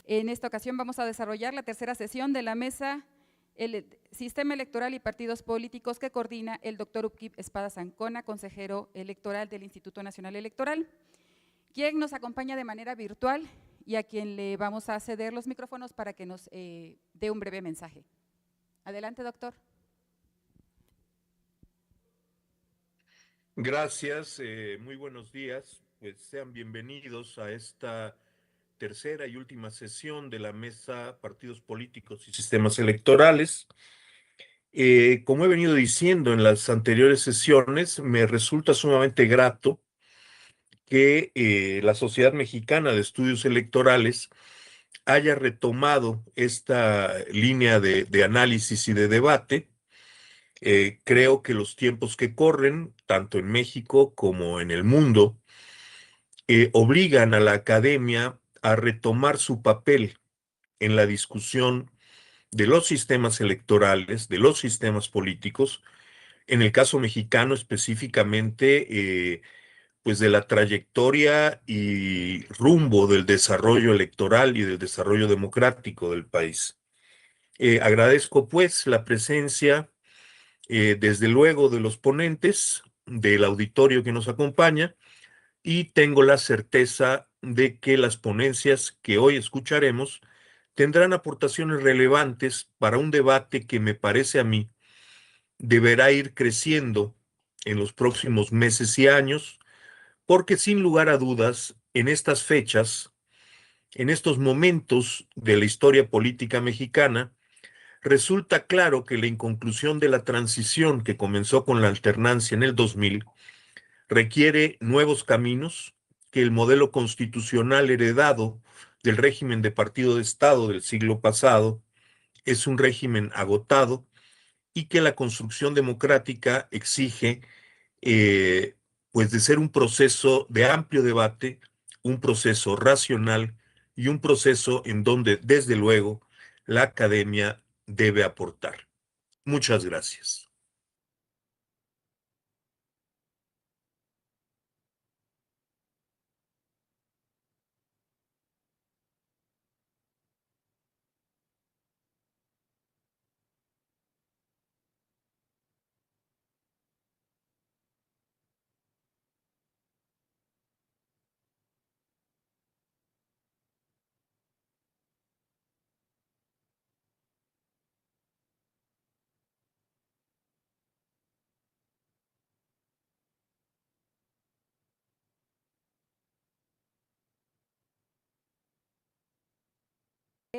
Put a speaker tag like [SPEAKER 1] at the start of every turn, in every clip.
[SPEAKER 1] En esta ocasión vamos a desarrollar la tercera sesión de la mesa El Sistema Electoral y Partidos Políticos que coordina el doctor Upkip Espada Sancona, consejero electoral del Instituto Nacional Electoral, quien nos acompaña de manera virtual y a quien le vamos a ceder los micrófonos para que nos dé un breve mensaje. Adelante, doctor.
[SPEAKER 2] Gracias, muy buenos días. Pues sean bienvenidos a esta tercera y última sesión de la Mesa Partidos Políticos y Sistemas Electorales. Como he venido diciendo en las anteriores sesiones, me resulta sumamente grato que la Sociedad Mexicana de Estudios Electorales haya retomado esta línea de análisis y de debate. Creo que los tiempos que corren, tanto en México como en el mundo, obligan a la academia a retomar su papel en la discusión de los sistemas electorales, de los sistemas políticos, en el caso mexicano específicamente, pues de la trayectoria y rumbo del desarrollo electoral y del desarrollo democrático del país. Agradezco pues la presencia, desde luego, de los ponentes, del auditorio que nos acompaña, y tengo la certeza de que las ponencias que hoy escucharemos tendrán aportaciones relevantes para un debate que me parece a mí deberá ir creciendo en los próximos meses y años, porque sin lugar a dudas, en estas fechas, en estos momentos de la historia política mexicana, resulta claro que la inconclusión de la transición que comenzó con la alternancia en el 2000 requiere nuevos caminos, que el modelo constitucional heredado del régimen de partido de Estado del siglo pasado es un régimen agotado y que la construcción democrática exige, eh, pues, de ser un proceso de amplio debate, un proceso racional y un proceso en donde, desde luego, la academia debe aportar. Muchas gracias.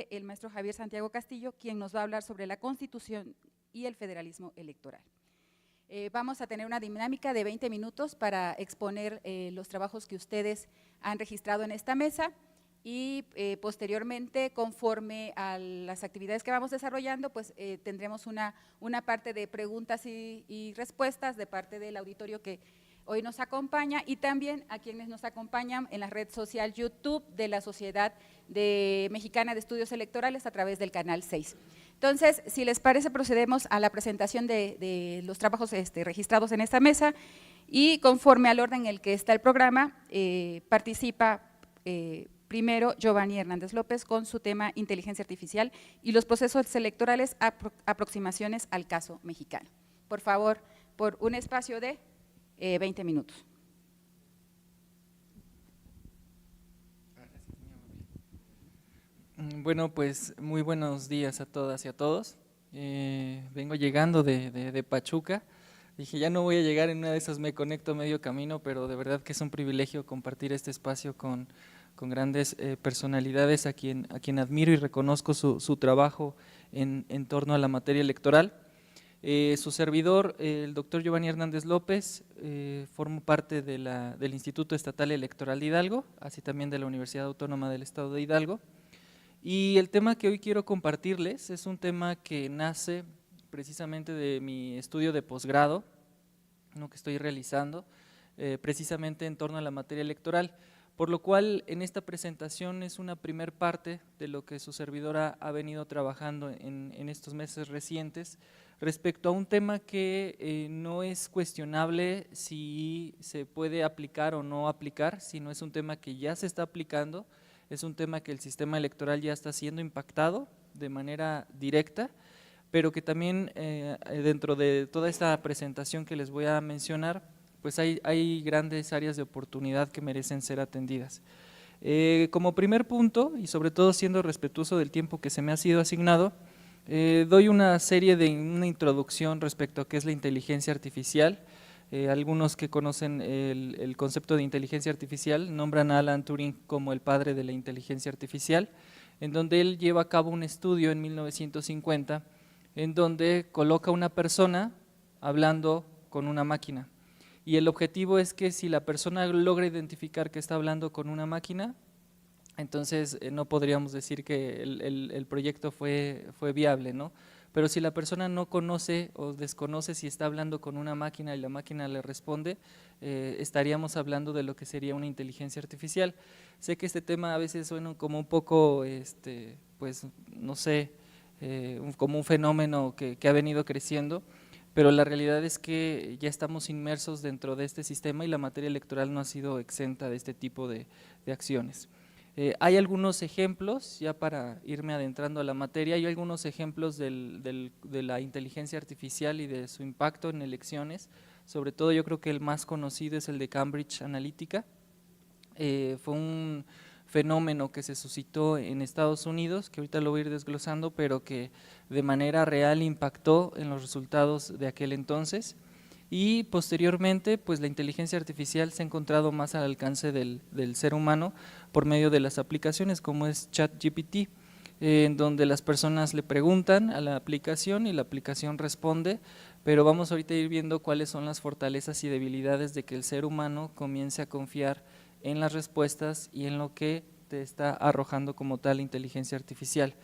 [SPEAKER 1] El maestro Javier Santiago Castillo, quien nos va a hablar sobre la Constitución y el federalismo electoral. Vamos a tener una dinámica de 20 minutos para exponer los trabajos que ustedes han registrado en esta mesa y posteriormente, conforme a las actividades que vamos desarrollando, pues tendremos una parte de preguntas y respuestas de parte del auditorio que hoy nos acompaña y también a quienes nos acompañan en la red social YouTube de la Sociedad Mexicana de Estudios Electorales a través del canal 6. Entonces, si les parece, procedemos a la presentación de los trabajos registrados en esta mesa y conforme al orden en el que está el programa, participa primero Giovanni Hernández López con su tema Inteligencia Artificial y los procesos electorales, aproximaciones al caso mexicano. Por favor, por un espacio de 20 minutos.
[SPEAKER 3] Bueno, pues muy buenos días a todas y a todos. Vengo llegando de Pachuca. Dije, ya no voy a llegar en una de esas, me conecto a medio camino, pero de verdad que es un privilegio compartir este espacio con grandes personalidades a quien admiro y reconozco su trabajo en torno a la materia electoral. Su servidor, el doctor Giovanni Hernández López, formo parte del Instituto Estatal Electoral de Hidalgo, así también de la Universidad Autónoma del Estado de Hidalgo. Y el tema que hoy quiero compartirles es un tema que nace precisamente de mi estudio de posgrado, que estoy realizando, precisamente en torno a la materia electoral, por lo cual en esta presentación es una primer parte de lo que su servidora ha venido trabajando en estos meses recientes respecto a un tema que no es cuestionable si se puede aplicar o no aplicar, sino es un tema que ya se está aplicando, es un tema que el sistema electoral ya está siendo impactado de manera directa, pero que también dentro de toda esta presentación que les voy a mencionar, pues hay grandes áreas de oportunidad que merecen ser atendidas. Como primer punto, y sobre todo siendo respetuoso del tiempo que se me ha sido asignado, doy una introducción respecto a qué es la inteligencia artificial. Algunos que conocen el concepto de inteligencia artificial nombran a Alan Turing como el padre de la inteligencia artificial, en donde él lleva a cabo un estudio en 1950, en donde coloca una persona hablando con una máquina. Y el objetivo es que si la persona logra identificar que está hablando con una máquina, entonces no podríamos decir que el proyecto fue viable, ¿no? Pero si la persona no conoce o desconoce si está hablando con una máquina y la máquina le responde, estaríamos hablando de lo que sería una inteligencia artificial. Sé que este tema a veces suena como un poco, pues no sé, como un fenómeno que ha venido creciendo, pero la realidad es que ya estamos inmersos dentro de este sistema y la materia electoral no ha sido exenta de este tipo de acciones. Hay algunos ejemplos, ya para irme adentrando a la materia, hay algunos ejemplos de la inteligencia artificial y de su impacto en elecciones. Sobre todo yo creo que el más conocido es el de Cambridge Analytica. Fue un fenómeno que se suscitó en Estados Unidos, que ahorita lo voy a ir desglosando, pero que de manera real impactó en los resultados de aquel entonces. Y posteriormente, pues la inteligencia artificial se ha encontrado más al alcance del ser humano por medio de las aplicaciones como es ChatGPT, en donde las personas le preguntan a la aplicación y la aplicación responde, pero vamos ahorita a ir viendo cuáles son las fortalezas y debilidades de que el ser humano comience a confiar en las respuestas y en lo que te está arrojando como tal la inteligencia artificial.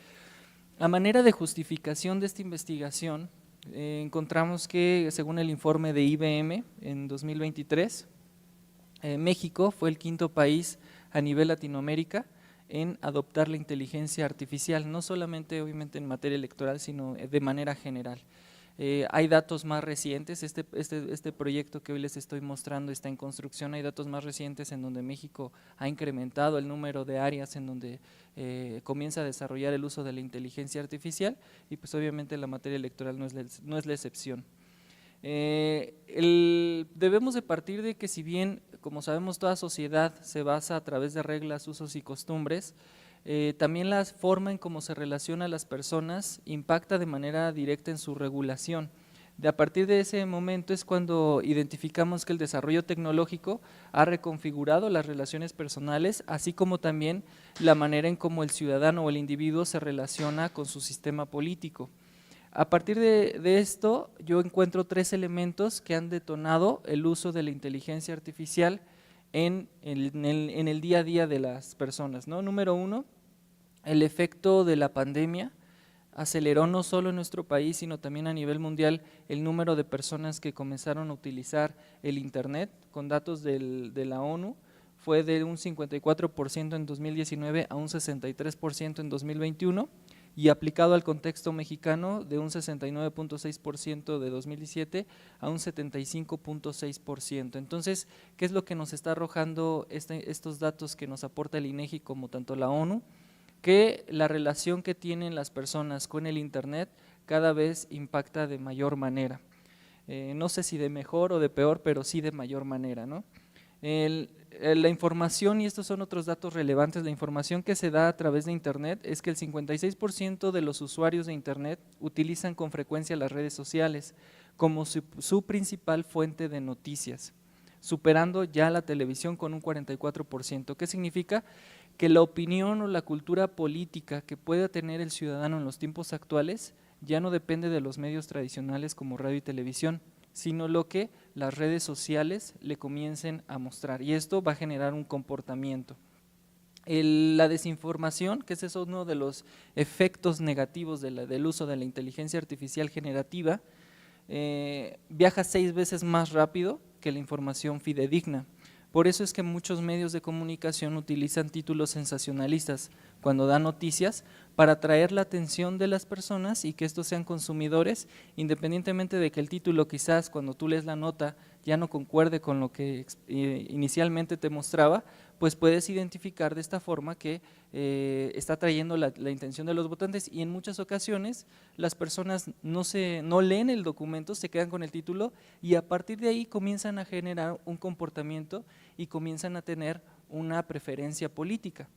[SPEAKER 3] A manera de justificación de esta investigación, encontramos que según el informe de IBM en 2023, México fue el quinto país a nivel Latinoamérica en adoptar la inteligencia artificial, no solamente obviamente en materia electoral, sino de manera general. Hay datos más recientes, este proyecto que hoy les estoy mostrando está en construcción, hay datos más recientes en donde México ha incrementado el número de áreas en donde comienza a desarrollar el uso de la inteligencia artificial y pues obviamente la materia electoral no es la excepción. Debemos de partir de que si bien, como sabemos, toda sociedad se basa a través de reglas, usos y costumbres, también la forma en cómo se relaciona a las personas impacta de manera directa en su regulación. A partir de ese momento es cuando identificamos que el desarrollo tecnológico ha reconfigurado las relaciones personales, así como también la manera en cómo el ciudadano o el individuo se relaciona con su sistema político. A partir de esto, yo encuentro tres elementos que han detonado el uso de la inteligencia artificial en el día a día de las personas, ¿no? Número uno, el efecto de la pandemia aceleró no solo en nuestro país, sino también a nivel mundial el número de personas que comenzaron a utilizar el Internet. Con datos de la ONU, fue de un 54% en 2019 a un 63% en 2021, y aplicado al contexto mexicano de un 69.6% de 2017 a un 75.6%. Entonces, ¿qué es lo que nos está arrojando estos datos que nos aporta el INEGI como tanto la ONU? Que la relación que tienen las personas con el Internet cada vez impacta de mayor manera. No sé si de mejor o de peor, pero sí de mayor manera, ¿no? La información, y estos son otros datos relevantes, la información que se da a través de Internet es que el 56% de los usuarios de Internet utilizan con frecuencia las redes sociales como su principal fuente de noticias, superando ya la televisión con un 44%. ¿Qué significa? Que la opinión o la cultura política que pueda tener el ciudadano en los tiempos actuales ya no depende de los medios tradicionales como radio y televisión, sino lo que las redes sociales le comiencen a mostrar, y esto va a generar un comportamiento. La desinformación, que ese es uno de los efectos negativos del uso de la inteligencia artificial generativa, viaja 6 veces más rápido que la información fidedigna. Por eso es que muchos medios de comunicación utilizan títulos sensacionalistas cuando dan noticias para atraer la atención de las personas y que estos sean consumidores, independientemente de que el título quizás cuando tú lees la nota ya no concuerde con lo que inicialmente te mostraba, pues puedes identificar de esta forma que está trayendo la intención de los votantes, y en muchas ocasiones las personas no leen el documento, se quedan con el título y a partir de ahí comienzan a generar un comportamiento y comienzan a tener una preferencia política.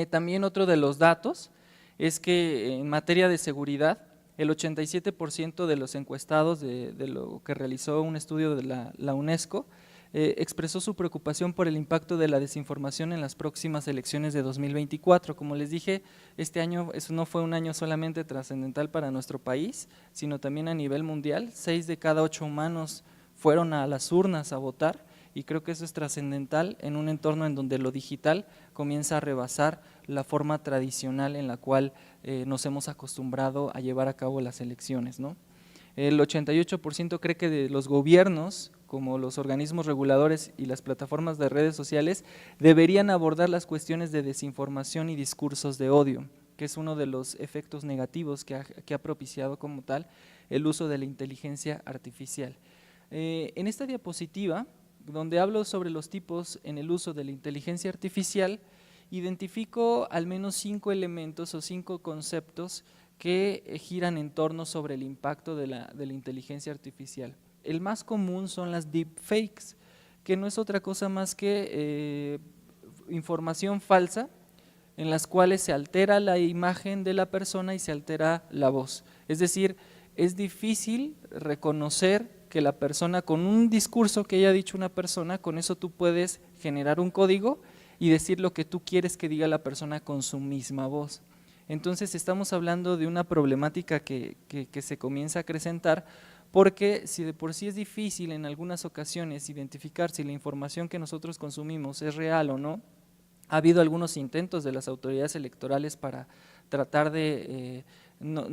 [SPEAKER 3] También otro de los datos es que en materia de seguridad, el 87% de los encuestados de lo que realizó un estudio de la UNESCO expresó su preocupación por el impacto de la desinformación en las próximas elecciones de 2024. Como les dije, este año eso no fue un año solamente trascendental para nuestro país, sino también a nivel mundial. 6 de cada 8 humanos fueron a las urnas a votar, y creo que eso es trascendental en un entorno en donde lo digital comienza a rebasar la forma tradicional en la cual nos hemos acostumbrado a llevar a cabo las elecciones, ¿no? El 88% cree que de los gobiernos, como los organismos reguladores y las plataformas de redes sociales, deberían abordar las cuestiones de desinformación y discursos de odio, que es uno de los efectos negativos que ha propiciado como tal el uso de la inteligencia artificial. En esta diapositiva, donde hablo sobre los tipos en el uso de la inteligencia artificial, identifico al menos 5 elementos o 5 conceptos que giran en torno sobre el impacto de la inteligencia artificial. El más común son las deepfakes, que no es otra cosa más que información falsa en las cuales se altera la imagen de la persona y se altera la voz. Es decir, es difícil reconocer que la persona, con un discurso que haya dicho una persona, con eso tú puedes generar un código y decir lo que tú quieres que diga la persona con su misma voz. Entonces estamos hablando de una problemática que se comienza a acrecentar, porque si de por sí es difícil en algunas ocasiones identificar si la información que nosotros consumimos es real o no, ha habido algunos intentos de las autoridades electorales para tratar de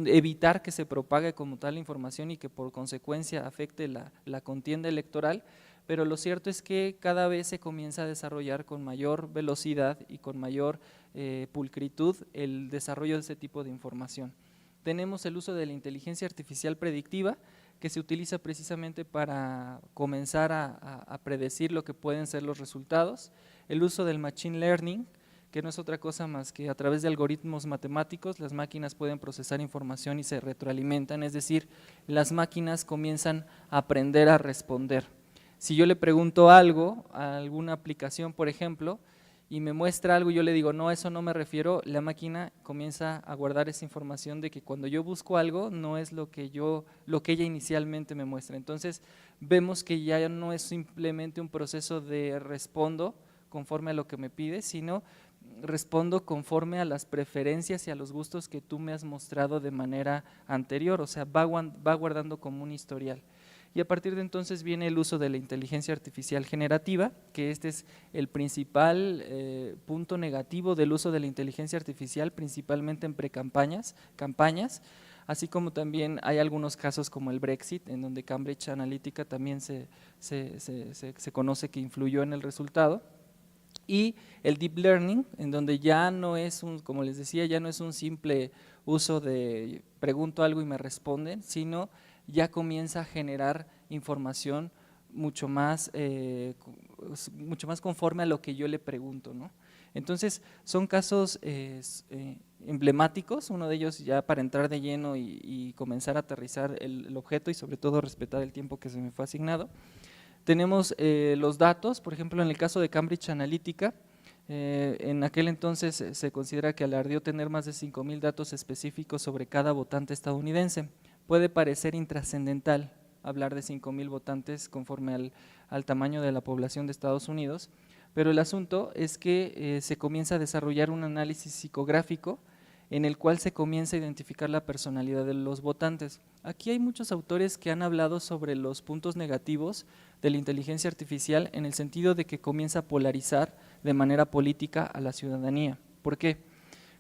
[SPEAKER 3] evitar que se propague como tal la información y que por consecuencia afecte la contienda electoral, pero lo cierto es que cada vez se comienza a desarrollar con mayor velocidad y con mayor pulcritud el desarrollo de ese tipo de información. Tenemos el uso de la inteligencia artificial predictiva, que se utiliza precisamente para comenzar a predecir lo que pueden ser los resultados. El uso del machine learning, que no es otra cosa más que a través de algoritmos matemáticos las máquinas pueden procesar información y se retroalimentan, es decir, las máquinas comienzan a aprender a responder. Si yo le pregunto algo a alguna aplicación, por ejemplo, y me muestra algo y yo le digo, no, eso no me refiero, la máquina comienza a guardar esa información de que cuando yo busco algo no es lo que ella inicialmente me muestra. Entonces vemos que ya no es simplemente un proceso de respondo conforme a lo que me pide, sino respondo conforme a las preferencias y a los gustos que tú me has mostrado de manera anterior, o sea, va guardando como un historial. Y a partir de entonces viene el uso de la inteligencia artificial generativa, que este es el principal punto negativo del uso de la inteligencia artificial, principalmente en campañas, así como también hay algunos casos como el Brexit, en donde Cambridge Analytica también se conoce que influyó en el resultado, y el deep learning, en donde ya no es como les decía, ya no es un simple uso de pregunto algo y me responden, sino ya comienza a generar información mucho más conforme a lo que yo le pregunto, ¿no? Entonces son casos emblemáticos, uno de ellos ya para entrar de lleno y comenzar a aterrizar el objeto y sobre todo respetar el tiempo que se me fue asignado. Tenemos los datos, por ejemplo en el caso de Cambridge Analytica, en aquel entonces se considera que alardeó tener más de 5,000 datos específicos sobre cada votante estadounidense. Puede parecer intrascendental hablar de 5,000 votantes conforme al tamaño de la población de Estados Unidos, pero el asunto es que se comienza a desarrollar un análisis psicográfico en el cual se comienza a identificar la personalidad de los votantes. Aquí hay muchos autores que han hablado sobre los puntos negativos de la inteligencia artificial en el sentido de que comienza a polarizar de manera política a la ciudadanía. ¿Por qué?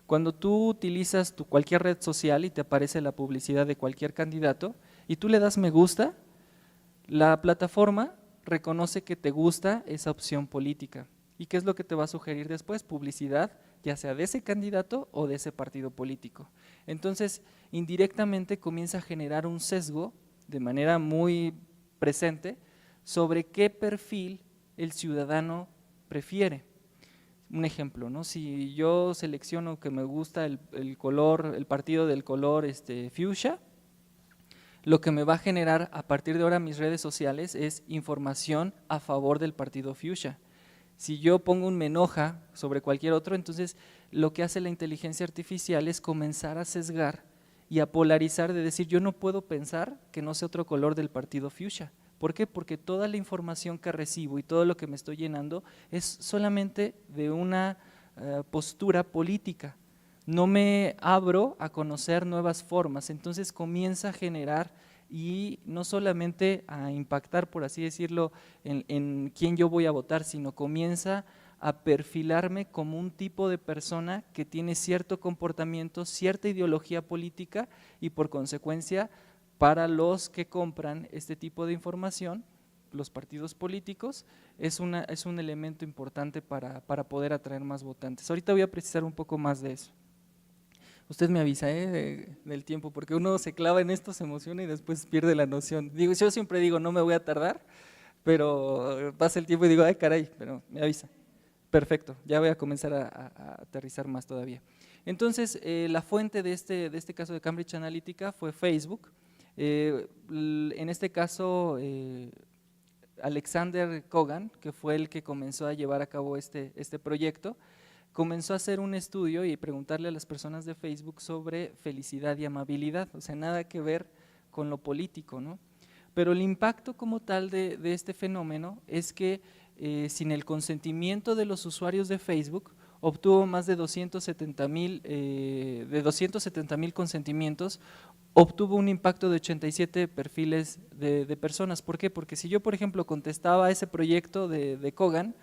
[SPEAKER 3] Cuando tú utilizas cualquier red social y te aparece la publicidad de cualquier candidato y tú le das me gusta, la plataforma reconoce que te gusta esa opción política. ¿Y qué es lo que te va a sugerir después? Publicidad, ya sea de ese candidato o de ese partido político. Entonces, indirectamente comienza a generar un sesgo de manera muy presente sobre qué perfil el ciudadano prefiere. Un ejemplo, ¿no? Si yo selecciono que me gusta el color, el partido del color fuchsia, lo que me va a generar a partir de ahora mis redes sociales es información a favor del partido fuchsia. Si yo pongo un me enoja sobre cualquier otro, entonces lo que hace la inteligencia artificial es comenzar a sesgar y a polarizar, de decir yo no puedo pensar que no sea otro color del partido fuchsia. ¿Por qué? Porque toda la información que recibo y todo lo que me estoy llenando es solamente de una postura política. No me abro a conocer nuevas formas, entonces comienza a generar y no solamente a impactar, por así decirlo, en quién yo voy a votar, sino comienza a perfilarme como un tipo de persona que tiene cierto comportamiento, cierta ideología política y por consecuencia para los que compran este tipo de información, los partidos políticos, es un elemento importante para poder atraer más votantes. Ahorita voy a precisar un poco más de eso. Usted me avisa del tiempo, porque uno se clava en esto, se emociona y después pierde la noción. Yo siempre digo, no me voy a tardar, pero pasa el tiempo y digo, ay caray, pero me avisa. Perfecto, ya voy a comenzar a aterrizar más todavía. Entonces, la fuente de este caso de Cambridge Analytica fue Facebook. En este caso, Alexander Kogan, que fue el que comenzó a llevar a cabo este proyecto, comenzó a hacer un estudio y preguntarle a las personas de Facebook sobre felicidad y amabilidad, o sea, nada que ver con lo político, ¿no? Pero el impacto como tal de este fenómeno es que sin el consentimiento de los usuarios de Facebook, obtuvo más de 270,000 consentimientos, obtuvo un impacto de 87 perfiles de personas. ¿Por qué? Porque si yo, por ejemplo, contestaba a ese proyecto de Kogan,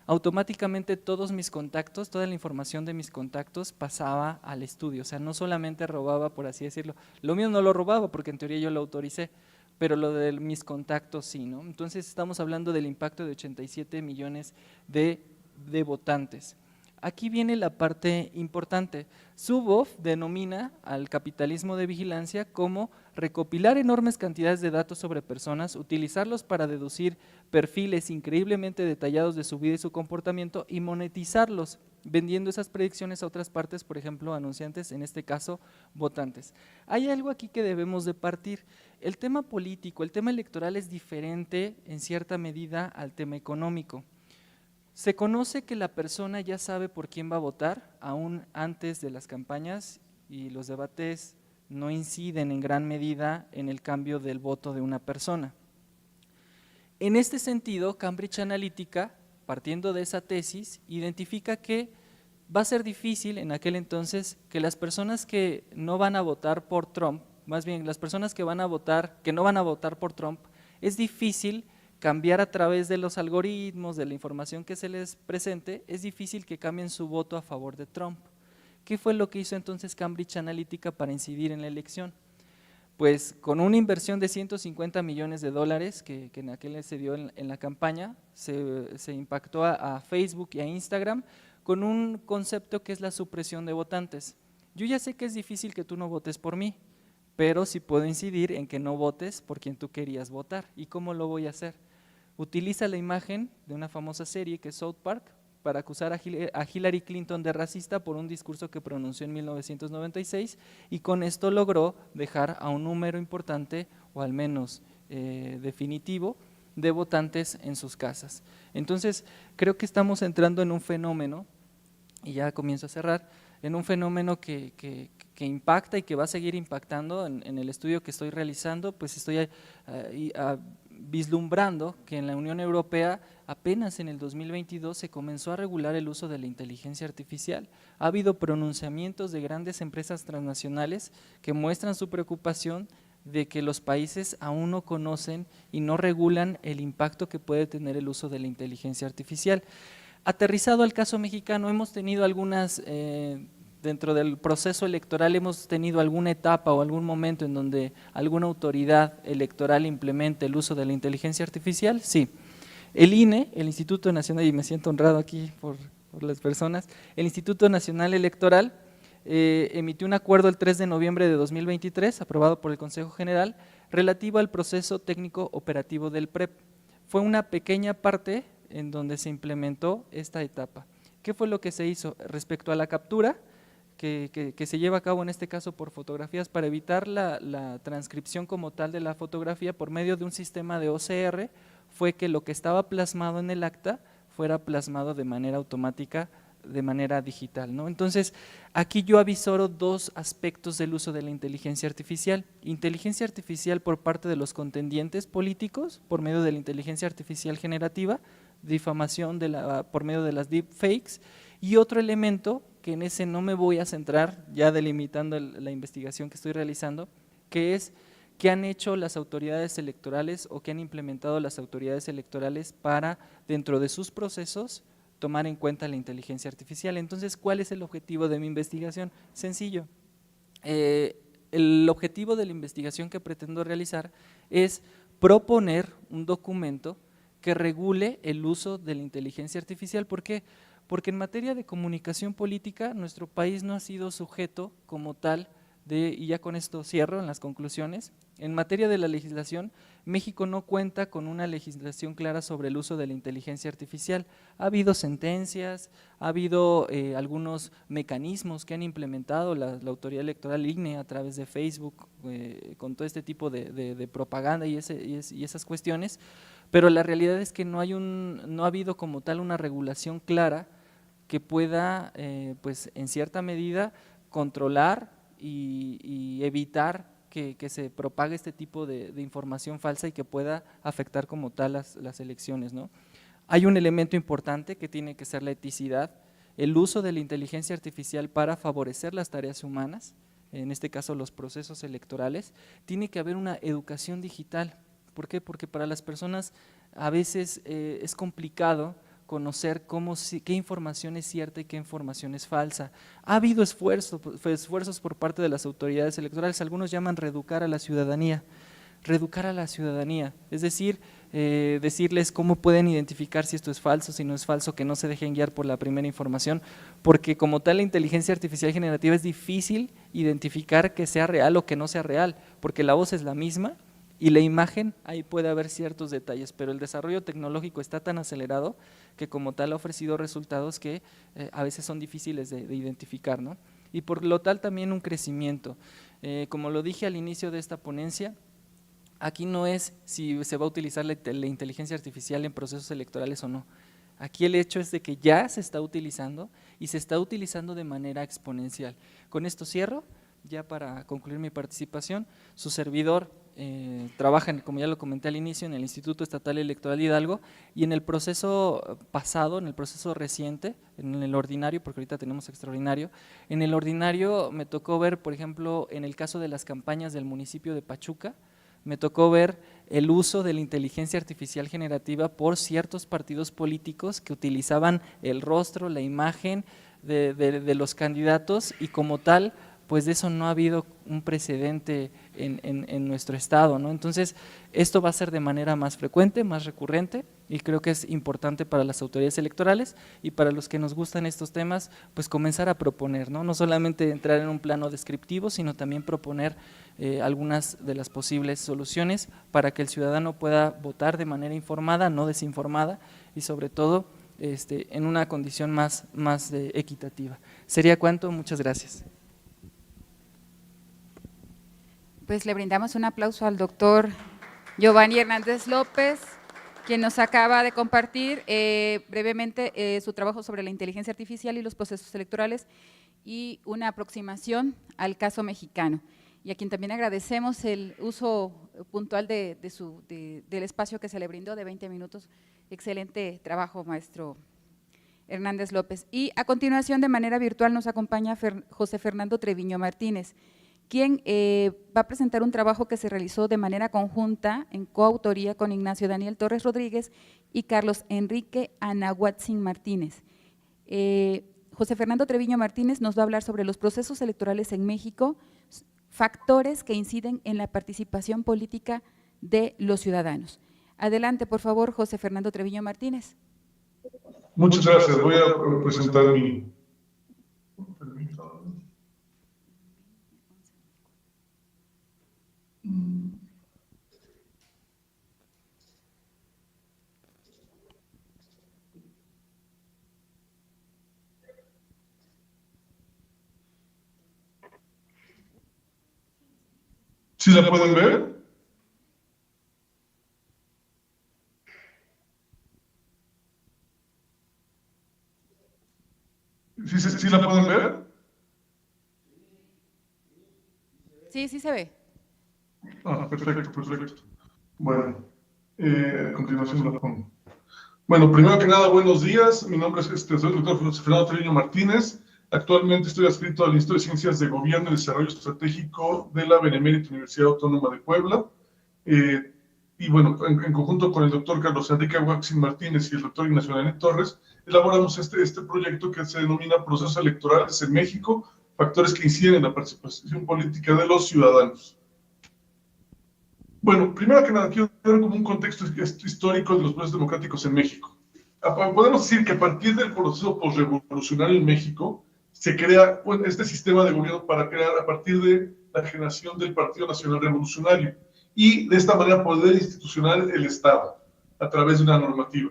[SPEAKER 3] automáticamente todos mis contactos, toda la información de mis contactos pasaba al estudio, o sea, no solamente robaba, por así decirlo, lo mío no lo robaba porque en teoría yo lo autoricé, pero lo de mis contactos sí, ¿no? Entonces estamos hablando del impacto de 87 millones de votantes. Aquí viene la parte importante. Zuboff denomina al capitalismo de vigilancia como recopilar enormes cantidades de datos sobre personas, utilizarlos para deducir perfiles increíblemente detallados de su vida y su comportamiento y monetizarlos, vendiendo esas predicciones a otras partes, por ejemplo, anunciantes, en este caso, votantes. Hay algo aquí que debemos de partir. El tema político, el tema electoral es diferente en cierta medida al tema económico. Se conoce que la persona ya sabe por quién va a votar, aún antes de las campañas, y los debates no inciden en gran medida en el cambio del voto de una persona. En este sentido, Cambridge Analytica, partiendo de esa tesis, identifica que va a ser difícil en aquel entonces que las personas que no van a votar por Trump, más bien las personas que no van a votar por Trump, es difícil cambiar a través de los algoritmos, de la información que se les presente, es difícil que cambien su voto a favor de Trump. ¿Qué fue lo que hizo entonces Cambridge Analytica para incidir en la elección? Pues con una inversión de 150 millones de dólares que en aquel se dio en la campaña, se impactó a Facebook y a Instagram con un concepto que es la supresión de votantes. Yo ya sé que es difícil que tú no votes por mí, pero sí puedo incidir en que no votes por quien tú querías votar. ¿Y cómo lo voy a hacer? Utiliza la imagen de una famosa serie que es South Park para acusar a Hillary Clinton de racista por un discurso que pronunció en 1996 y con esto logró dejar a un número importante o al menos definitivo de votantes en sus casas. Entonces creo que estamos entrando en un fenómeno, y ya comienzo a cerrar, en un fenómeno que impacta y que va a seguir impactando en el estudio que estoy realizando, pues estoy vislumbrando que en la Unión Europea apenas en el 2022 se comenzó a regular el uso de la inteligencia artificial. Ha habido pronunciamientos de grandes empresas transnacionales que muestran su preocupación de que los países aún no conocen y no regulan el impacto que puede tener el uso de la inteligencia artificial. Aterrizado al caso mexicano, hemos tenido algunas… dentro del proceso electoral hemos tenido alguna etapa o algún momento en donde alguna autoridad electoral implemente el uso de la inteligencia artificial, sí. El INE, el Instituto Nacional, y me siento honrado aquí por las personas, el Instituto Nacional Electoral emitió un acuerdo el 3 de noviembre de 2023, aprobado por el Consejo General, relativo al proceso técnico operativo del PREP. Fue una pequeña parte en donde se implementó esta etapa. ¿Qué fue lo que se hizo? Respecto a la captura, que se lleva a cabo en este caso por fotografías, para evitar la transcripción como tal de la fotografía por medio de un sistema de OCR, fue que lo que estaba plasmado en el acta fuera plasmado de manera automática, de manera digital, ¿no? Entonces, aquí yo avisoro dos aspectos del uso de la inteligencia artificial. Inteligencia artificial por parte de los contendientes políticos, por medio de la inteligencia artificial generativa, difamación por medio de las deepfakes, y otro elemento que en ese no me voy a centrar, ya delimitando la investigación que estoy realizando, que es qué han hecho las autoridades electorales o qué han implementado las autoridades electorales para, dentro de sus procesos, tomar en cuenta la inteligencia artificial. Entonces, ¿cuál es el objetivo de mi investigación? Sencillo. El objetivo de la investigación que pretendo realizar es proponer un documento que regule el uso de la inteligencia artificial. ¿Por qué? Porque en materia de comunicación política nuestro país no ha sido sujeto como tal de, y ya con esto cierro en las conclusiones, en materia de la legislación, México no cuenta con una legislación clara sobre el uso de la inteligencia artificial. Ha habido sentencias, ha habido algunos mecanismos que han implementado la autoridad electoral INE a través de Facebook, con todo este tipo de propaganda y esas cuestiones, pero la realidad es que no ha habido como tal una regulación clara que pueda, pues en cierta medida, controlar y evitar que se propague este tipo de información falsa y que pueda afectar como tal las elecciones, ¿no? Hay un elemento importante que tiene que ser la eticidad, el uso de la inteligencia artificial para favorecer las tareas humanas, en este caso los procesos electorales. Tiene que haber una educación digital. ¿Por qué? Porque para las personas a veces es complicado conocer qué información es cierta y qué información es falsa. Ha habido esfuerzos por parte de las autoridades electorales, algunos llaman reeducar a la ciudadanía, es decir, decirles cómo pueden identificar si esto es falso, si no es falso, que no se dejen guiar por la primera información, porque como tal la inteligencia artificial generativa es difícil identificar que sea real o que no sea real, porque la voz es la misma y la imagen, ahí puede haber ciertos detalles, pero el desarrollo tecnológico está tan acelerado que como tal ha ofrecido resultados que a veces son difíciles de identificar, ¿no? Y por lo tal también un crecimiento. Como lo dije al inicio de esta ponencia, aquí no es si se va a utilizar la inteligencia artificial en procesos electorales o no. Aquí el hecho es de que ya se está utilizando y se está utilizando de manera exponencial. Con esto cierro, ya para concluir mi participación. Su servidor trabaja, como ya lo comenté al inicio, en el Instituto Estatal Electoral Hidalgo, y en el proceso pasado, en el proceso reciente, en el ordinario, porque ahorita tenemos extraordinario, en el ordinario me tocó ver, por ejemplo, en el caso de las campañas del municipio de Pachuca, me tocó ver el uso de la inteligencia artificial generativa por ciertos partidos políticos que utilizaban el rostro, la imagen de los candidatos, y como tal, pues de eso no ha habido un precedente en nuestro estado, ¿no? Entonces, esto va a ser de manera más frecuente, más recurrente, y creo que es importante para las autoridades electorales y para los que nos gustan estos temas, pues comenzar a proponer, ¿no? No solamente entrar en un plano descriptivo, sino también proponer algunas de las posibles soluciones para que el ciudadano pueda votar de manera informada, no desinformada, y sobre todo en una condición más equitativa. Sería cuanto, muchas gracias.
[SPEAKER 1] Pues le brindamos un aplauso al doctor Giovanni Hernández López, quien nos acaba de compartir brevemente su trabajo sobre la inteligencia artificial y los procesos electorales y una aproximación al caso mexicano. Y a quien también agradecemos el uso puntual del espacio que se le brindó de 20 minutos. Excelente trabajo, maestro Hernández López. Y a continuación, de manera virtual, nos acompaña José Fernando Treviño Martínez, quien va a presentar un trabajo que se realizó de manera conjunta en coautoría con Ignacio Daniel Torres Rodríguez y Carlos Enrique Anahuatzin Martínez. José Fernando Treviño Martínez nos va a hablar sobre los procesos electorales en México, factores que inciden en la participación política de los ciudadanos. Adelante, por favor, José Fernando Treviño Martínez.
[SPEAKER 4] Muchas gracias. Voy a presentar mi… ¿Sí la pueden ver? ¿Sí la pueden ver?
[SPEAKER 1] Sí, sí se ve.
[SPEAKER 4] Perfecto, perfecto. Bueno, a continuación la pongo. Bueno, primero que nada, buenos días. Mi nombre es soy el doctor Fernando Treviño Martínez. Actualmente estoy adscrito al Instituto de Ciencias de Gobierno y Desarrollo Estratégico de la Benemérita Universidad Autónoma de Puebla. Y bueno, en conjunto con el doctor Carlos Enrique Huaxin Martínez y el doctor Ignacio Daniel Torres, elaboramos este proyecto que se denomina Procesos Electorales en México, factores que inciden en la participación política de los ciudadanos. Bueno, primero que nada, quiero dar como un contexto histórico de los procesos democráticos en México. Podemos decir que a partir del proceso posrevolucionario en México, se crea este sistema de gobierno para crear a partir de la generación del Partido Nacional Revolucionario y de esta manera poder institucional el Estado a través de una normativa.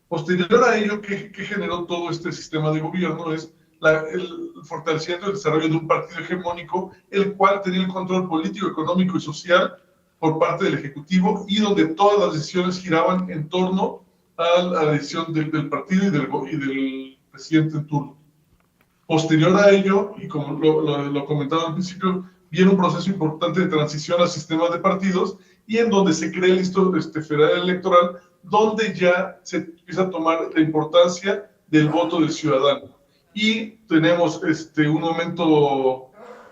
[SPEAKER 4] Posterior a ello, ¿qué generó todo este sistema de gobierno? Es el fortalecimiento y el desarrollo de un partido hegemónico, el cual tenía el control político, económico y social por parte del Ejecutivo y donde todas las decisiones giraban en torno a la decisión del partido y del presidente en turno. Posterior a ello, y como lo comentaba al principio, viene un proceso importante de transición al sistema de partidos y en donde se crea el Instituto Federal Electoral, donde ya se empieza a tomar la importancia del voto del ciudadano. Y tenemos un momento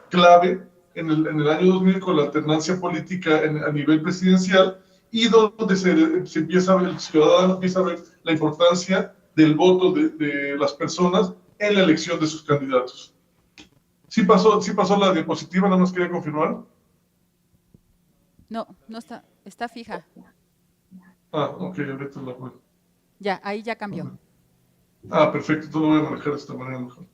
[SPEAKER 4] clave en el año 2000 con la alternancia política a nivel presidencial y donde se empieza a ver, el ciudadano empieza a ver la importancia del voto de las personas en la elección de sus candidatos. ¿Sí pasó la diapositiva? Nada más quería confirmar.
[SPEAKER 1] No, no está fija.
[SPEAKER 4] Ok, ahorita la voy.
[SPEAKER 1] Ya, ahí ya cambió.
[SPEAKER 4] Perfecto, entonces lo voy a manejar de esta manera mejor.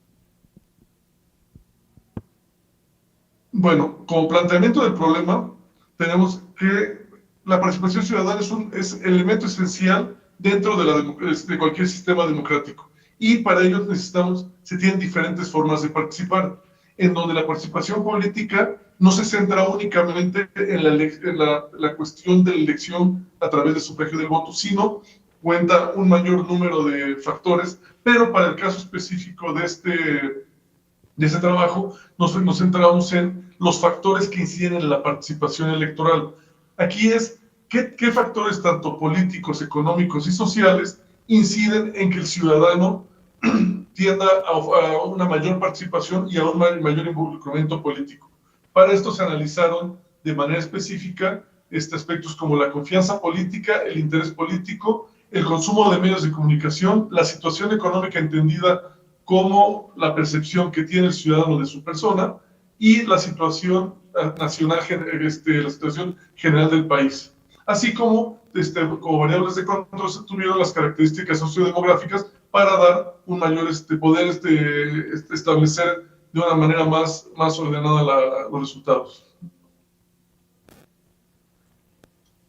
[SPEAKER 4] Bueno, como planteamiento del problema, tenemos que la participación ciudadana es elemento esencial dentro de cualquier sistema democrático. Y para ello se tienen diferentes formas de participar, en donde la participación política no se centra únicamente en la cuestión de la elección a través del sufragio del voto, sino cuenta un mayor número de factores, pero para el caso específico de este trabajo nos centramos en los factores que inciden en la participación electoral. Aquí es qué factores tanto políticos, económicos y sociales inciden en que el ciudadano tienda a una mayor participación y a un mayor involucramiento político. Para esto se analizaron de manera específica aspectos como la confianza política, el interés político, el consumo de medios de comunicación, la situación económica entendida como la percepción que tiene el ciudadano de su persona y la situación nacional, la situación general del país. Así como variables de control se tuvieron las características sociodemográficas para dar un mayor poder establecer de una manera más ordenada los resultados.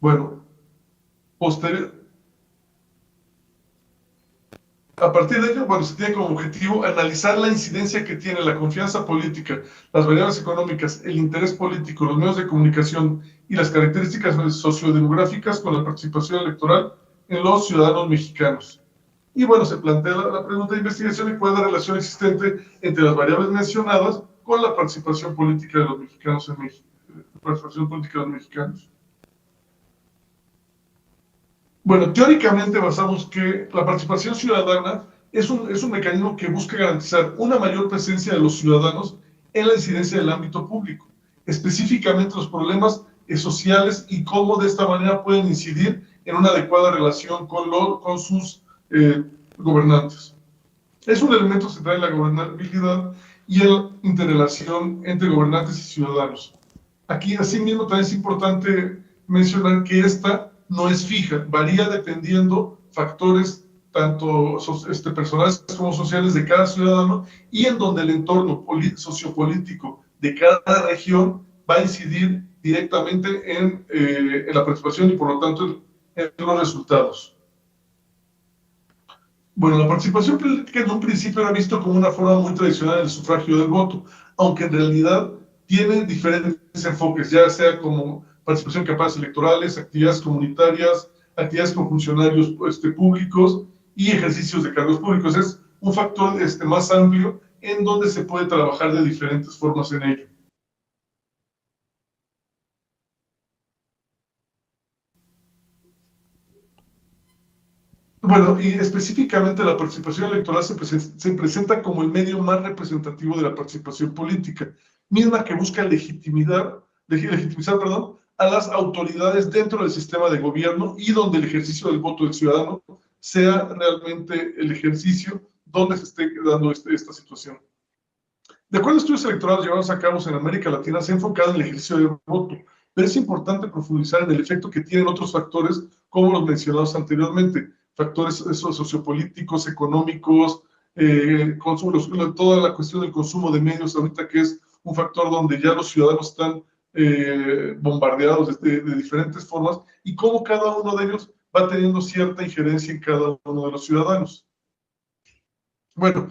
[SPEAKER 4] Bueno, a partir de ello, se tiene como objetivo analizar la incidencia que tiene la confianza política, las variables económicas, el interés político, los medios de comunicación y las características sociodemográficas con la participación electoral en los ciudadanos mexicanos. Y se plantea la pregunta de investigación y cuál es la relación existente entre las variables mencionadas con la participación política de los mexicanos en México. Participación política de los mexicanos. Bueno, teóricamente basamos que la participación ciudadana es un mecanismo que busca garantizar una mayor presencia de los ciudadanos en la incidencia del ámbito público, específicamente los problemas sociales y cómo de esta manera pueden incidir en una adecuada relación con sus gobernantes. Es un elemento central en la gobernabilidad y en la interrelación entre gobernantes y ciudadanos. Aquí, asimismo, también es importante mencionar que esta no es fija, varía dependiendo factores tanto personales como sociales de cada ciudadano y en donde el entorno sociopolítico de cada región va a incidir directamente en la participación y por lo tanto en los resultados. Bueno, la participación política en un principio era visto como una forma muy tradicional del sufragio del voto, aunque en realidad tiene diferentes enfoques, ya sea como participación en campañas electorales, actividades comunitarias, actividades con funcionarios públicos y ejercicios de cargos públicos. Es un factor más amplio en donde se puede trabajar de diferentes formas en ello. Bueno, y específicamente la participación electoral se presenta como el medio más representativo de la participación política, misma que busca legitimizar, perdón, a las autoridades dentro del sistema de gobierno y donde el ejercicio del voto del ciudadano sea realmente el ejercicio donde se esté dando esta situación. De acuerdo a estudios electorales llevados a cabo en América Latina, se ha enfocado en el ejercicio del voto, pero es importante profundizar en el efecto que tienen otros factores, como los mencionados anteriormente, factores sociopolíticos, económicos, toda la cuestión del consumo de medios ahorita, que es un factor donde ya los ciudadanos están bombardeados de diferentes formas, y cómo cada uno de ellos va teniendo cierta injerencia en cada uno de los ciudadanos. Bueno,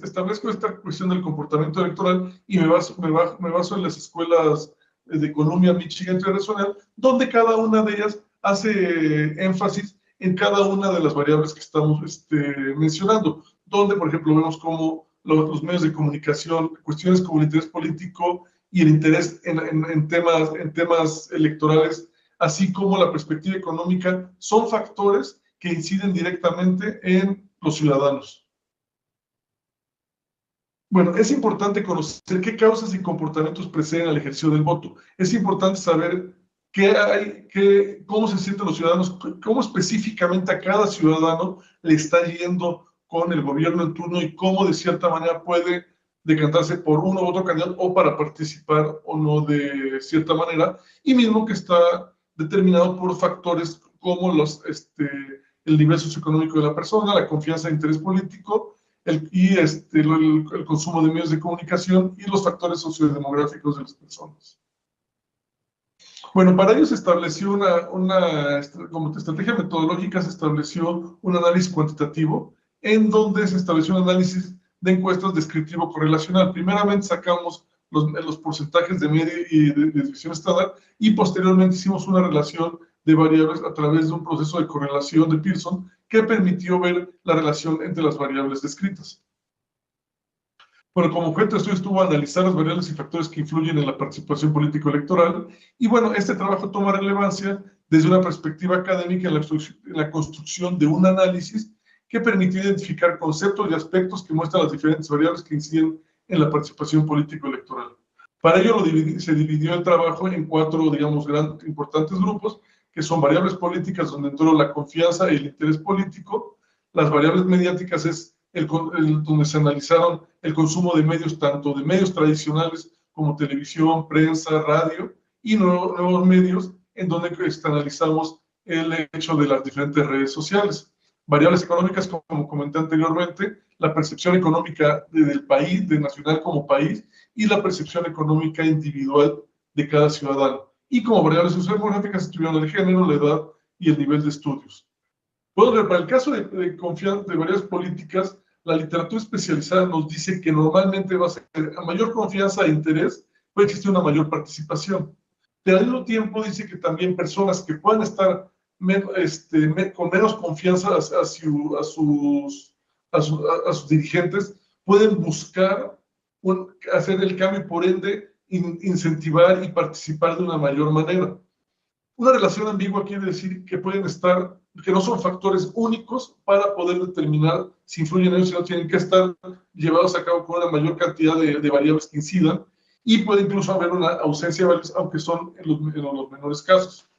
[SPEAKER 4] establezco esta cuestión del comportamiento electoral y me baso en las escuelas de Columbia, Michigan Internacional, donde cada una de ellas hace énfasis en cada una de las variables que estamos mencionando, donde, por ejemplo, vemos cómo los medios de comunicación, cuestiones como el interés político y el interés en temas electorales, así como la perspectiva económica, son factores que inciden directamente en los ciudadanos. Bueno, es importante conocer qué causas y comportamientos preceden al ejercicio del voto. Es importante saber cómo se sienten los ciudadanos, cómo específicamente a cada ciudadano le está yendo con el gobierno en turno y cómo de cierta manera puede decantarse por uno u otro candidato o para participar o no de cierta manera, y mismo que está determinado por factores como el nivel socioeconómico de la persona, la confianza e interés político, el consumo de medios de comunicación y los factores sociodemográficos de las personas. Bueno, para ello se estableció como estrategia metodológica, se estableció un análisis cuantitativo en donde se estableció un análisis de encuestas descriptivo correlacional. Primeramente sacamos los porcentajes de media y de desviación estándar y posteriormente hicimos una relación de variables a través de un proceso de correlación de Pearson que permitió ver la relación entre las variables descritas. Bueno, como objeto de estudio estuvo analizar las variables y factores que influyen en la participación político-electoral, y bueno, este trabajo toma relevancia desde una perspectiva académica en la construcción de un análisis que permitió identificar conceptos y aspectos que muestran las diferentes variables que inciden en la participación político-electoral. Para ello se dividió el trabajo en 4, digamos, importantes grupos, que son variables políticas, donde entró la confianza y el interés político. Las variables mediáticas es donde se analizaron el consumo de medios, tanto de medios tradicionales como televisión, prensa, radio, y nuevos medios, en donde analizamos el hecho de las diferentes redes sociales. Variables económicas, como comenté anteriormente, la percepción económica del país, de nacional como país, y la percepción económica individual de cada ciudadano. Y como variables sociodemográficas estuvieron el género, la edad y el nivel de estudios. Bueno, para el caso de variables políticas, la literatura especializada nos dice que normalmente va a ser a mayor confianza e interés, puede existir una mayor participación. Pero al mismo tiempo dice que también personas que puedan estar con menos confianza a sus dirigentes pueden buscar hacer el cambio y por ende incentivar y participar de una mayor manera. Una relación ambigua quiere decir que que no son factores únicos para poder determinar si influyen en ellos, sino tienen que estar llevados a cabo con una mayor cantidad de variables que incidan, y puede incluso haber una ausencia de variables, aunque son en los menores casos.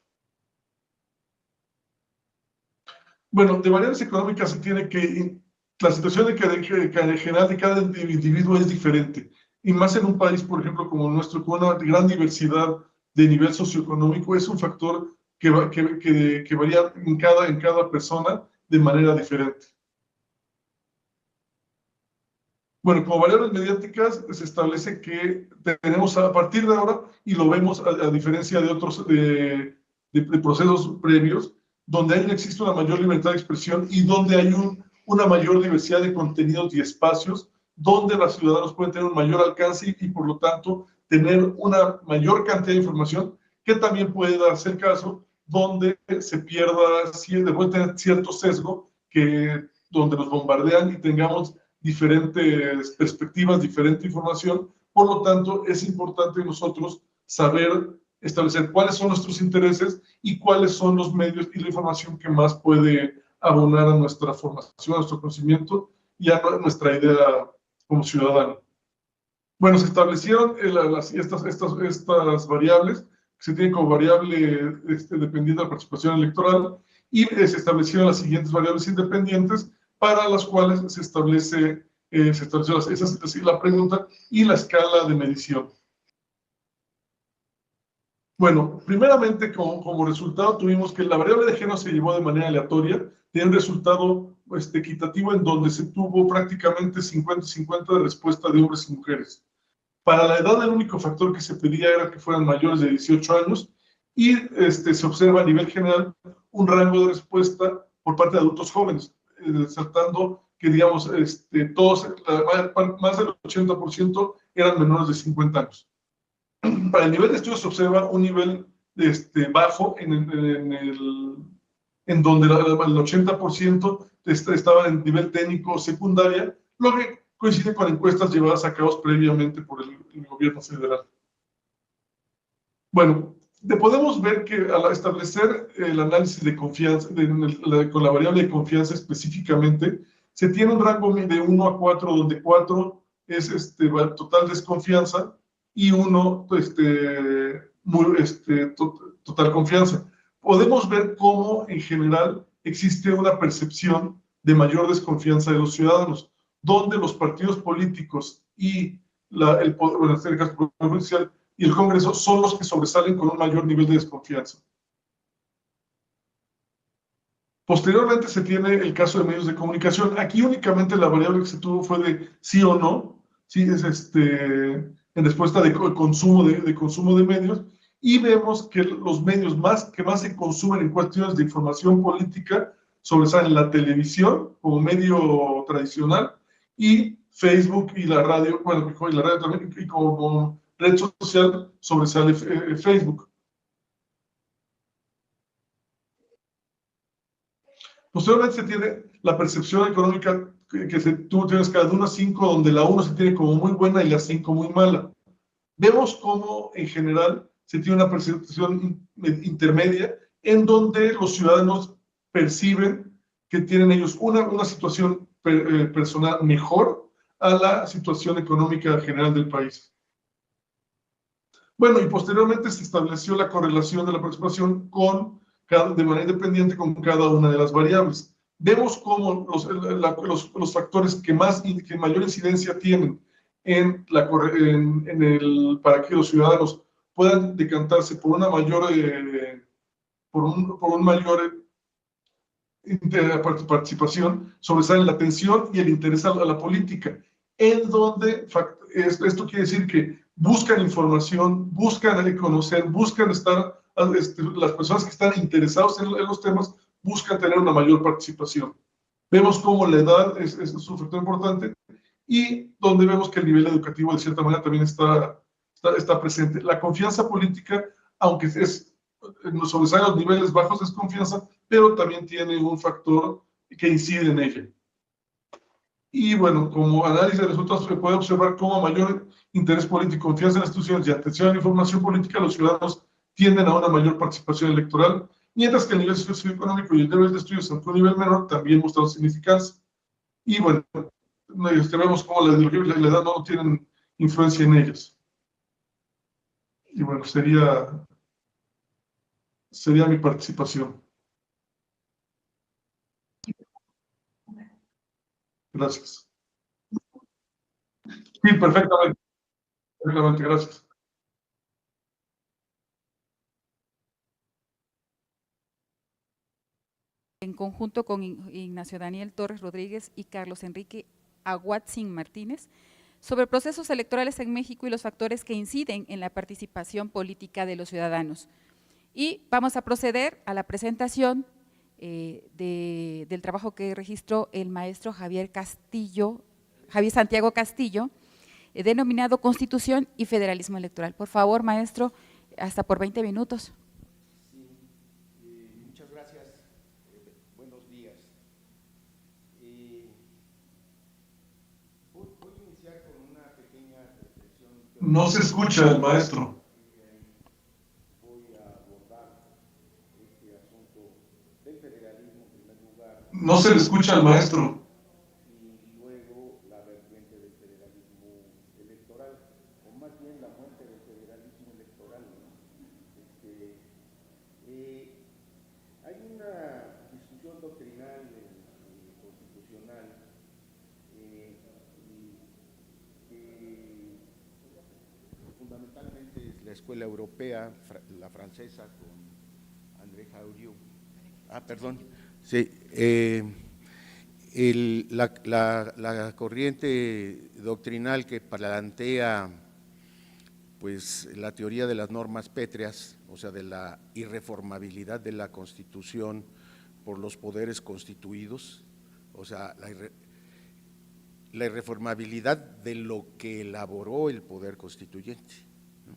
[SPEAKER 4] Bueno, de variables económicas se tiene que la situación general de cada individuo es diferente, y más en un país, por ejemplo, como el nuestro, con una gran diversidad de nivel socioeconómico, es un factor que varía en cada persona de manera diferente. Bueno, como variables mediáticas se establece que tenemos a partir de ahora, y lo vemos a diferencia de otros de procesos previos, donde existe una mayor libertad de expresión y donde hay una mayor diversidad de contenidos y espacios, donde los ciudadanos pueden tener un mayor alcance y por lo tanto tener una mayor cantidad de información que también puede darse el caso donde se pierda, puede tener cierto sesgo, donde nos bombardean y tengamos diferentes perspectivas, diferente información. Por lo tanto, es importante nosotros saber establecer cuáles son nuestros intereses y cuáles son los medios y la información que más puede abonar a nuestra formación, a nuestro conocimiento y a nuestra idea como ciudadano. Bueno, se establecieron estas variables, que se tienen como variable dependiente de la participación electoral, y se establecieron las siguientes variables independientes para las cuales se estableció la pregunta y la escala de medición. Bueno, primeramente, como resultado, tuvimos que la variable de género se llevó de manera aleatoria, tiene un resultado equitativo en donde se tuvo prácticamente 50-50 de respuesta de hombres y mujeres. Para la edad, el único factor que se pedía era que fueran mayores de 18 años y se observa a nivel general un rango de respuesta por parte de adultos jóvenes, resaltando que, digamos, todos, más del 80% eran menores de 50 años. Para el nivel de estudio se observa un nivel bajo en donde el 80% estaba en nivel técnico secundaria, lo que coincide con encuestas llevadas a cabo previamente por el gobierno federal. Bueno, podemos ver que al establecer el análisis de confianza, con la variable de confianza específicamente, se tiene un rango de 1 a 4, donde 4 es total desconfianza y 1 total confianza. Podemos ver cómo en general existe una percepción de mayor desconfianza de los ciudadanos, donde los partidos políticos y el Poder Judicial y el Congreso son los que sobresalen con un mayor nivel de desconfianza. Posteriormente se tiene el caso de medios de comunicación. Aquí únicamente la variable que se tuvo fue de sí o no, sí, en respuesta de consumo de medios, y vemos que los medios que más se consumen en cuestiones de información política sobresalen la televisión como medio tradicional, y Facebook y la radio, bueno, y la radio también, y como red social sobresale Facebook. Posteriormente se tiene la percepción económica tú tienes cada de 1 a 5, donde la 1 se tiene como muy buena y la 5 muy mala. Vemos cómo en general se tiene una percepción intermedia en donde los ciudadanos perciben que tienen ellos una situación personal mejor a la situación económica general del país. Bueno, y posteriormente se estableció la correlación de la participación de manera independiente con cada una de las variables. Vemos cómo los factores que mayor incidencia tienen para que los ciudadanos puedan decantarse por una mayor participación, sobresalen la atención y el interés a la política, en donde esto quiere decir que buscan información, buscan conocer, buscan estar, las personas que están interesadas en los temas buscan tener una mayor participación. Vemos cómo la edad es un factor importante, y donde vemos que el nivel educativo de cierta manera también está presente. La confianza política, aunque sobresale los niveles bajos de desconfianza, pero también tiene un factor que incide en ella. Y bueno, como análisis de resultados se puede observar cómo mayor interés político, confianza en las instituciones y atención a la información política, los ciudadanos tienden a una mayor participación electoral, mientras que el nivel socioeconómico y el nivel de estudios, aunque un nivel menor, también muestran significancia. Y bueno, vemos cómo la ideología y la edad no tienen influencia en ellas. Y bueno, sería mi participación. Gracias. Sí, perfectamente, gracias.
[SPEAKER 1] En conjunto con Ignacio Daniel Torres Rodríguez y Carlos Enrique Aguatzin Martínez, sobre procesos electorales en México y los factores que inciden en la participación política de los ciudadanos. Y vamos a proceder a la presentación del trabajo que registró el maestro Javier Santiago Castillo, denominado Constitución y Federalismo Electoral. Por favor, maestro, hasta por 20 minutos.
[SPEAKER 5] Muchas gracias. Buenos días. Voy a iniciar con una pequeña reflexión.
[SPEAKER 4] No se escucha el maestro.
[SPEAKER 5] Voy a abordar este asunto del federalismo en primer lugar.
[SPEAKER 4] No se le escucha al maestro.
[SPEAKER 5] Y luego la vertiente del federalismo electoral, o más bien la muerte del federalismo electoral, ¿no? Hay una discusión doctrinal constitucional que fundamentalmente es la escuela europea, la francesa, con André Jauregui. Perdón. Sí, la corriente doctrinal que plantea pues la teoría de las normas pétreas, o sea, de la irreformabilidad de la Constitución por los poderes constituidos, o sea, la irreformabilidad de lo que elaboró el poder constituyente, ¿no?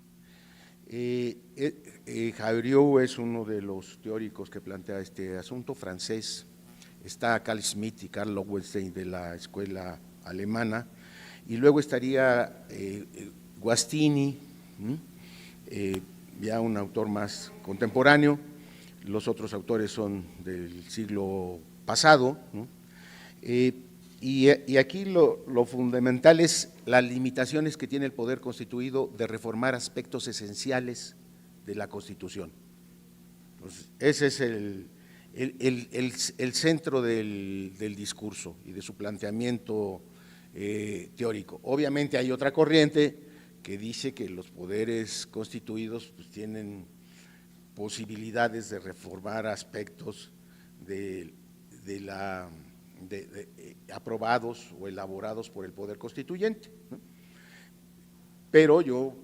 [SPEAKER 5] Jauregui es uno de los teóricos que plantea este asunto, francés. Está Carl Schmitt y Karl Lowenstein de la escuela alemana, y luego estaría Guastini, ya un autor más contemporáneo. Los otros autores son del siglo pasado, ¿no? Y aquí lo fundamental es las limitaciones que tiene el poder constituido de reformar aspectos esenciales de la Constitución. Pues ese es el centro del discurso y de su planteamiento teórico. Obviamente hay otra corriente que dice que los poderes constituidos pues, tienen posibilidades de reformar aspectos aprobados o elaborados por el poder constituyente, ¿no? Pero yo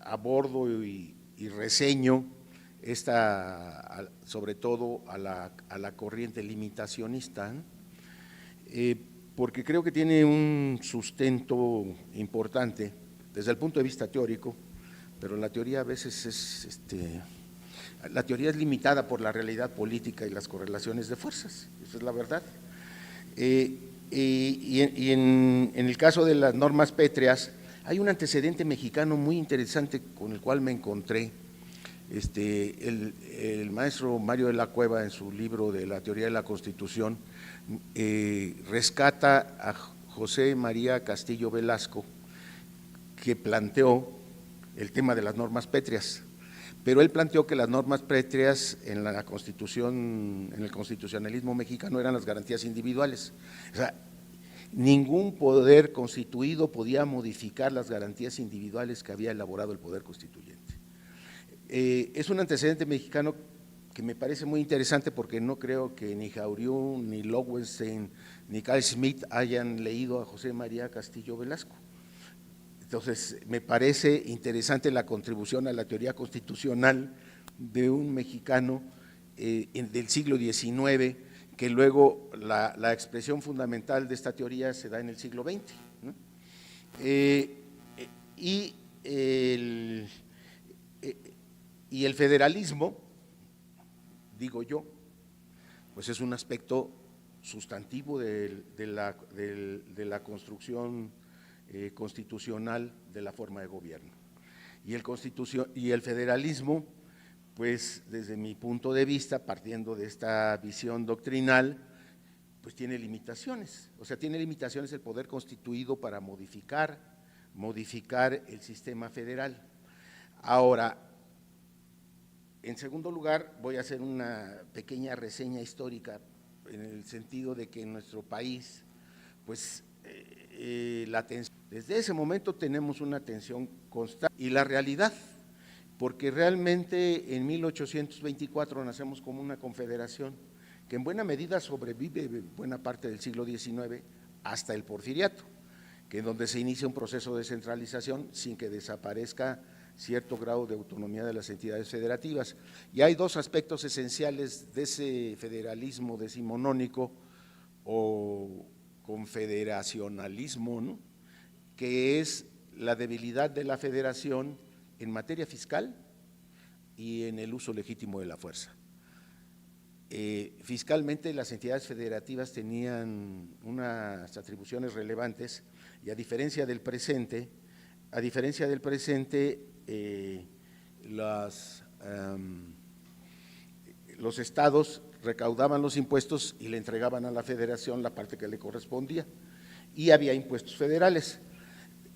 [SPEAKER 5] abordo y reseño sobre todo a la corriente limitacionista, ¿no? Porque creo que tiene un sustento importante desde el punto de vista teórico, pero la teoría a veces la teoría es limitada por la realidad política y las correlaciones de fuerzas, esa es la verdad. Y en el caso de las normas pétreas, hay un antecedente mexicano muy interesante con el cual me encontré. El maestro Mario de la Cueva, en su libro de la teoría de la Constitución, rescata a José María Castillo Velasco, que planteó el tema de las normas pétreas, pero él planteó que las normas pétreas en la Constitución, en el constitucionalismo mexicano, eran las garantías individuales. O sea, ningún poder constituido podía modificar las garantías individuales que había elaborado el poder constituyente. Es un antecedente mexicano que me parece muy interesante porque no creo que ni Jauregui, ni Lowenstein, ni Carl Schmitt hayan leído a José María Castillo Velasco. Entonces, me parece interesante la contribución a la teoría constitucional de un mexicano del siglo XIX, que luego la expresión fundamental de esta teoría se da en el siglo XX, ¿no? Y el federalismo, digo yo, pues es un aspecto sustantivo de la construcción constitucional de la forma de gobierno. Y el federalismo, pues desde mi punto de vista, partiendo de esta visión doctrinal, pues tiene limitaciones. O sea, tiene limitaciones el poder constituido para modificar el sistema federal. Ahora, en segundo lugar, voy a hacer una pequeña reseña histórica en el sentido de que en nuestro país, pues desde ese momento tenemos una tensión constante y la realidad, porque realmente en 1824 nacemos como una confederación que en buena medida sobrevive buena parte del siglo XIX hasta el Porfiriato, que es donde se inicia un proceso de centralización sin que desaparezca cierto grado de autonomía de las entidades federativas. Y hay dos aspectos esenciales de ese federalismo decimonónico o confederacionalismo, ¿no?, que es la debilidad de la federación en materia fiscal y en el uso legítimo de la fuerza. Fiscalmente las entidades federativas tenían unas atribuciones relevantes y a diferencia del presente, los estados recaudaban los impuestos y le entregaban a la federación la parte que le correspondía, y había impuestos federales.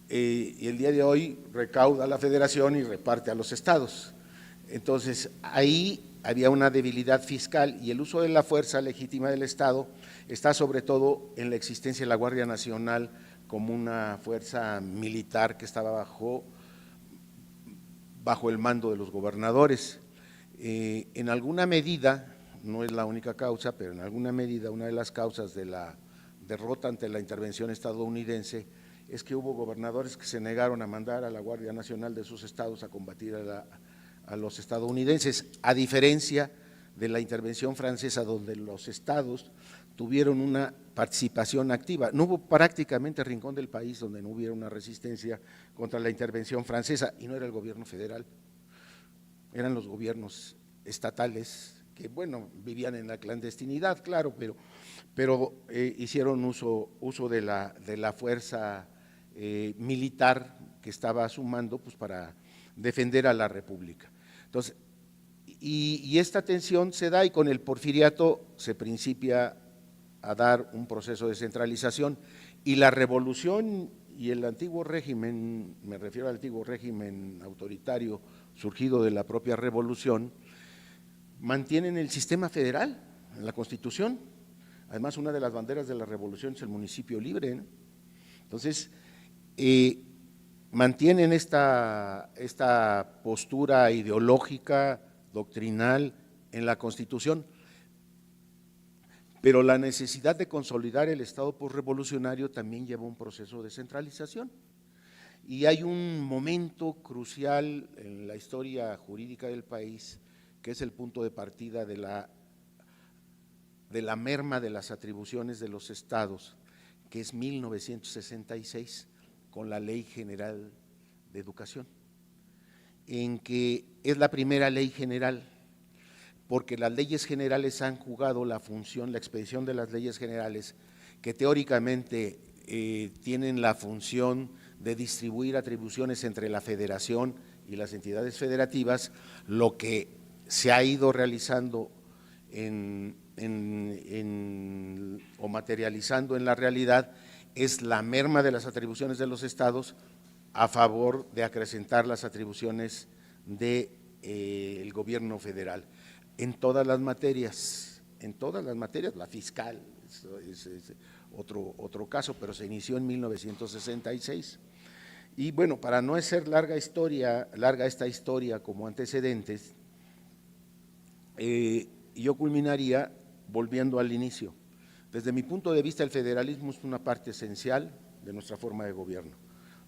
[SPEAKER 5] Y el día de hoy recauda la federación y reparte a los estados. Entonces, ahí había una debilidad fiscal y el uso de la fuerza legítima del Estado está sobre todo en la existencia de la Guardia Nacional como una fuerza militar que estaba bajo el mando de los gobernadores. En alguna medida, no es la única causa, pero en alguna medida una de las causas de la derrota ante la intervención estadounidense es que hubo gobernadores que se negaron a mandar a la Guardia Nacional de sus estados a combatir a los estadounidenses, a diferencia de la intervención francesa, donde los estados tuvieron una participación activa. No hubo prácticamente rincón del país donde no hubiera una resistencia contra la intervención francesa, y no era el gobierno federal, eran los gobiernos estatales que, bueno, vivían en la clandestinidad, claro, pero hicieron uso de la fuerza militar que estaba a su mando, pues, para defender a la República. Entonces, y esta tensión se da, y con el porfiriato se principia a dar un proceso de centralización, y la revolución y el antiguo régimen, me refiero al antiguo régimen autoritario surgido de la propia revolución, mantienen el sistema federal en la Constitución. Además, una de las banderas de la revolución es el municipio libre, ¿no? Entonces, mantienen esta postura ideológica, doctrinal en la Constitución, pero la necesidad de consolidar el Estado posrevolucionario también lleva un proceso de centralización. Y hay un momento crucial en la historia jurídica del país, que es el punto de partida de la merma de las atribuciones de los estados, que es 1966, con la Ley General de Educación, en que es la primera ley general, porque las leyes generales han jugado la función, la expedición de las leyes generales, que teóricamente tienen la función de distribuir atribuciones entre la federación y las entidades federativas. Lo que se ha ido realizando o materializando en la realidad es la merma de las atribuciones de los estados a favor de acrecentar las atribuciones del gobierno federal en todas las materias, la fiscal es otro caso, pero se inició en 1966. Y bueno, para no ser larga esta historia como antecedentes, yo culminaría volviendo al inicio. Desde mi punto de vista, el federalismo es una parte esencial de nuestra forma de gobierno.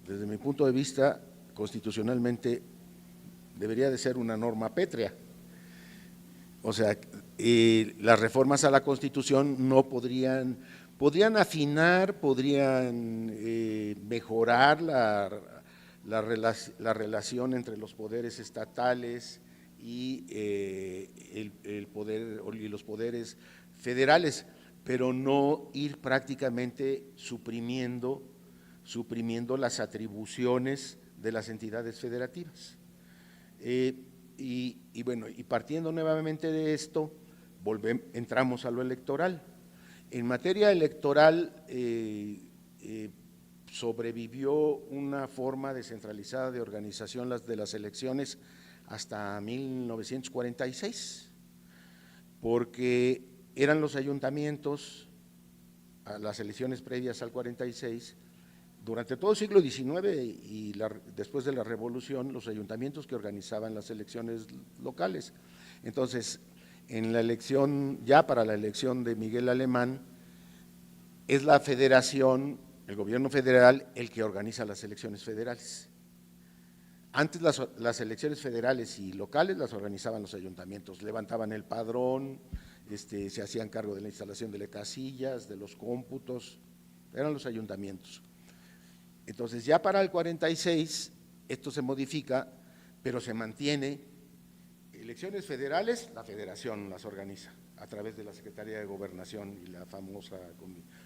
[SPEAKER 5] Desde mi punto de vista, constitucionalmente debería de ser una norma pétrea. O sea, las reformas a la Constitución no podrían afinar, podrían mejorar la relación entre los poderes estatales y los poderes federales, pero no ir prácticamente suprimiendo las atribuciones de las entidades federativas. Y bueno, y partiendo nuevamente de esto, entramos a lo electoral. En materia electoral sobrevivió una forma descentralizada de organización de las elecciones hasta 1946, porque eran los ayuntamientos, a las elecciones previas al 46, durante todo el siglo XIX y después de la Revolución, los ayuntamientos que organizaban las elecciones locales. Entonces, para la elección de Miguel Alemán, es la federación, el gobierno federal, el que organiza las elecciones federales. Antes las elecciones federales y locales las organizaban los ayuntamientos, levantaban el padrón, se hacían cargo de la instalación de las casillas, de los cómputos, eran los ayuntamientos. Entonces ya para el 46 esto se modifica, pero se mantiene. Elecciones federales, la federación las organiza a través de la Secretaría de Gobernación y la famosa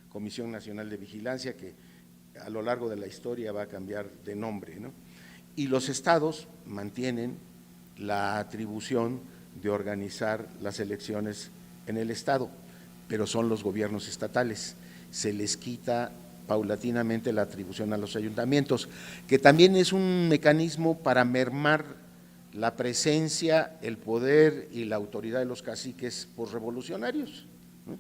[SPEAKER 5] Comisión Nacional de Vigilancia, que a lo largo de la historia va a cambiar de nombre, ¿no? Y los estados mantienen la atribución de organizar las elecciones en el estado, pero son los gobiernos estatales. Se les quita paulatinamente la atribución a los ayuntamientos, que también es un mecanismo para mermar la presencia, el poder y la autoridad de los caciques posrevolucionarios, ¿no?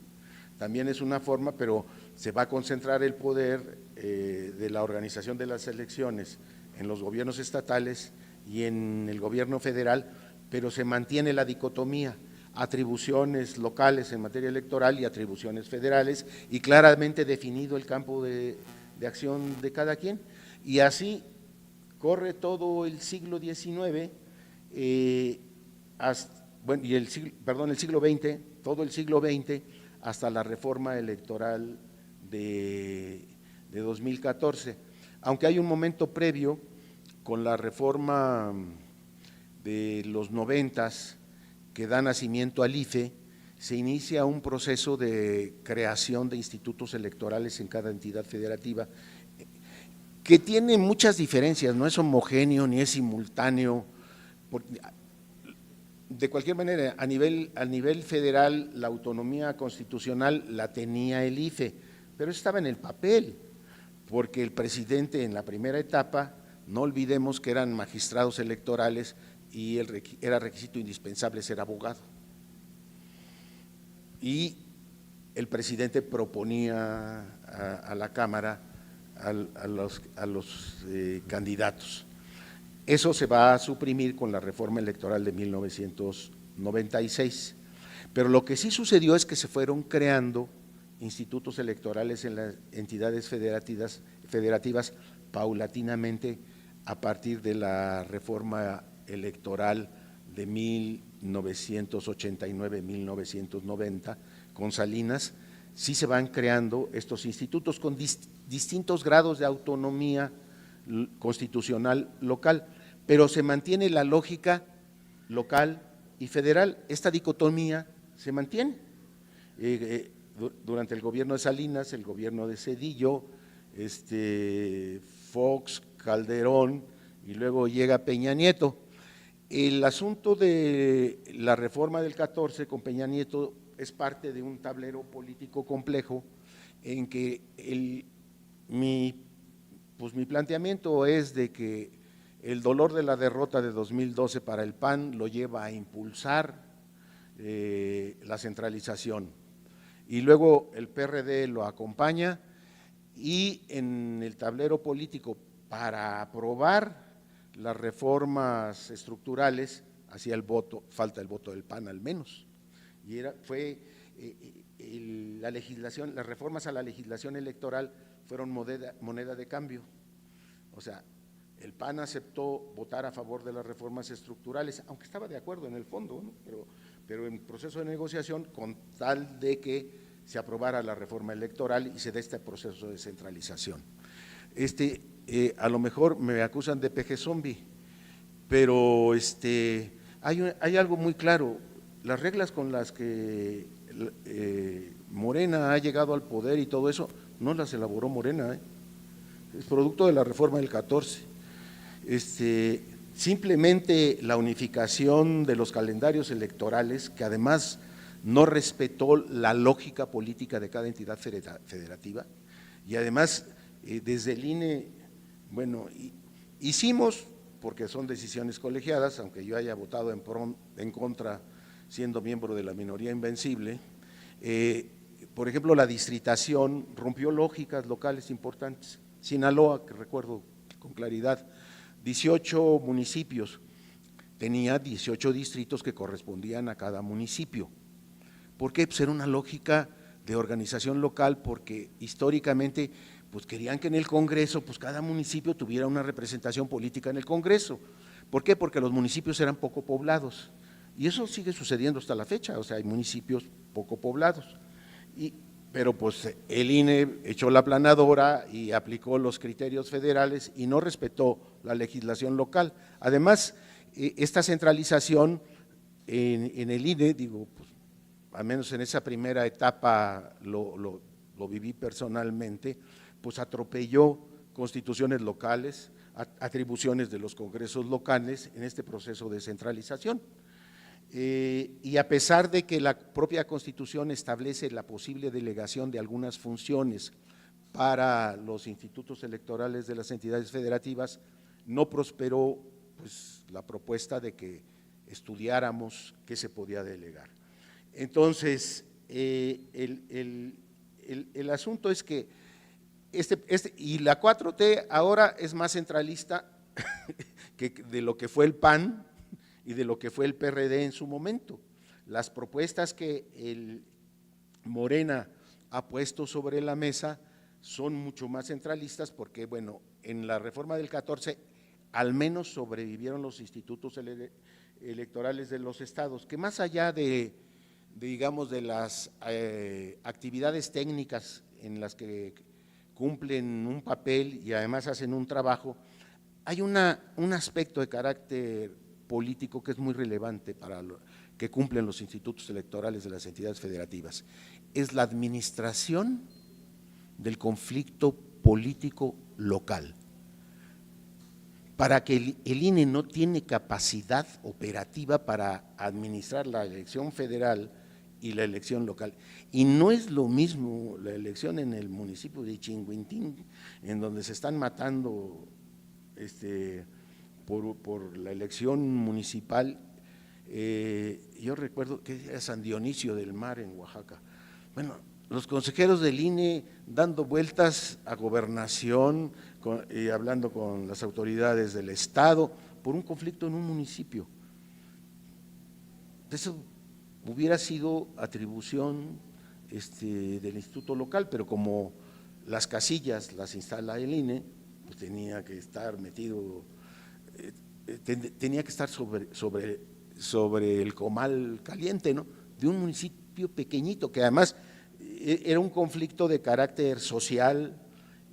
[SPEAKER 5] También es una forma, pero se va a concentrar el poder de la organización de las elecciones en los gobiernos estatales y en el gobierno federal, pero se mantiene la dicotomía, atribuciones locales en materia electoral y atribuciones federales, y claramente definido el campo de acción de cada quien. Y así corre todo el siglo XIX, el siglo XX, todo el siglo XX, hasta la reforma electoral de 2014, aunque hay un momento previo con la reforma de los 90s que da nacimiento al IFE, se inicia un proceso de creación de institutos electorales en cada entidad federativa, que tiene muchas diferencias, no es homogéneo ni es simultáneo. De cualquier manera, a nivel federal, la autonomía constitucional la tenía el IFE, pero estaba en el papel, porque el presidente en la primera etapa, no olvidemos que eran magistrados electorales y era requisito indispensable ser abogado. Y el presidente proponía a la Cámara a los candidatos. Eso se va a suprimir con la reforma electoral de 1996, pero lo que sí sucedió es que se fueron creando institutos electorales en las entidades federativas paulatinamente a partir de la reforma electoral de 1989-1990 con Salinas. Sí se van creando estos institutos con distintos grados de autonomía constitucional local, pero se mantiene la lógica local y federal. Esta dicotomía se mantiene. Durante el gobierno de Salinas, el gobierno de Zedillo, Fox, Calderón, y luego llega Peña Nieto. El asunto de la reforma del 14 con Peña Nieto es parte de un tablero político complejo en que mi planteamiento es de que el dolor de la derrota de 2012 para el PAN lo lleva a impulsar la centralización, y luego el PRD lo acompaña, y en el tablero político para aprobar las reformas estructurales hacía el voto, falta el voto del PAN al menos, y la legislación, las reformas a la legislación electoral fueron moneda de cambio. O sea, el PAN aceptó votar a favor de las reformas estructurales, aunque estaba de acuerdo en el fondo, ¿no? pero en proceso de negociación, con tal de que se aprobara la reforma electoral y se dé este proceso de centralización. A lo mejor me acusan de peje zombie, pero hay algo muy claro: las reglas con las que Morena ha llegado al poder y todo eso, no las elaboró Morena, es producto de la reforma del 14. Simplemente la unificación de los calendarios electorales, que además no respetó la lógica política de cada entidad federativa, y además desde el INE, bueno, hicimos, porque son decisiones colegiadas, aunque yo haya votado en contra siendo miembro de la minoría invencible, por ejemplo, la distritación rompió lógicas locales importantes. Sinaloa, que recuerdo con claridad, 18 municipios, tenía 18 distritos que correspondían a cada municipio. ¿Por qué? Pues era una lógica de organización local, porque históricamente pues querían que en el Congreso pues cada municipio tuviera una representación política en el Congreso. ¿Por qué? Porque los municipios eran poco poblados, y eso sigue sucediendo hasta la fecha. O sea, hay municipios poco poblados, pero pues el INE echó la planadora y aplicó los criterios federales y no respetó la legislación local. Además, esta centralización en el INE, digo, pues, al menos en esa primera etapa lo viví personalmente, pues atropelló constituciones locales, atribuciones de los congresos locales en este proceso de centralización. Y a pesar de que la propia Constitución establece la posible delegación de algunas funciones para los institutos electorales de las entidades federativas, no prosperó pues, la propuesta de que estudiáramos qué se podía delegar. Entonces, el asunto es que y la 4T ahora es más centralista que de lo que fue el PAN y de lo que fue el PRD en su momento. Las propuestas que el Morena ha puesto sobre la mesa son mucho más centralistas porque, bueno, en la reforma del 14 al menos sobrevivieron los institutos electorales de los estados, que más allá digamos, de las actividades técnicas en las que cumplen un papel y además hacen un trabajo, hay un aspecto de carácter político que es muy relevante para lo que cumplen los institutos electorales de las entidades federativas, es la administración del conflicto político local. Para que el INE no tiene capacidad operativa para administrar la elección federal y la elección local. Y no es lo mismo la elección en el municipio de Chinguintín, en donde se están matando por la elección municipal. Yo recuerdo que era San Dionisio del Mar en Oaxaca. Bueno, los consejeros del INE dando vueltas a gobernación y hablando con las autoridades del estado por un conflicto en un municipio. Eso hubiera sido atribución del instituto local, pero como las casillas las instala el INE, pues tenía que estar metido, tenía que estar sobre el comal caliente, ¿no?, de un municipio pequeñito, que además era un conflicto de carácter social,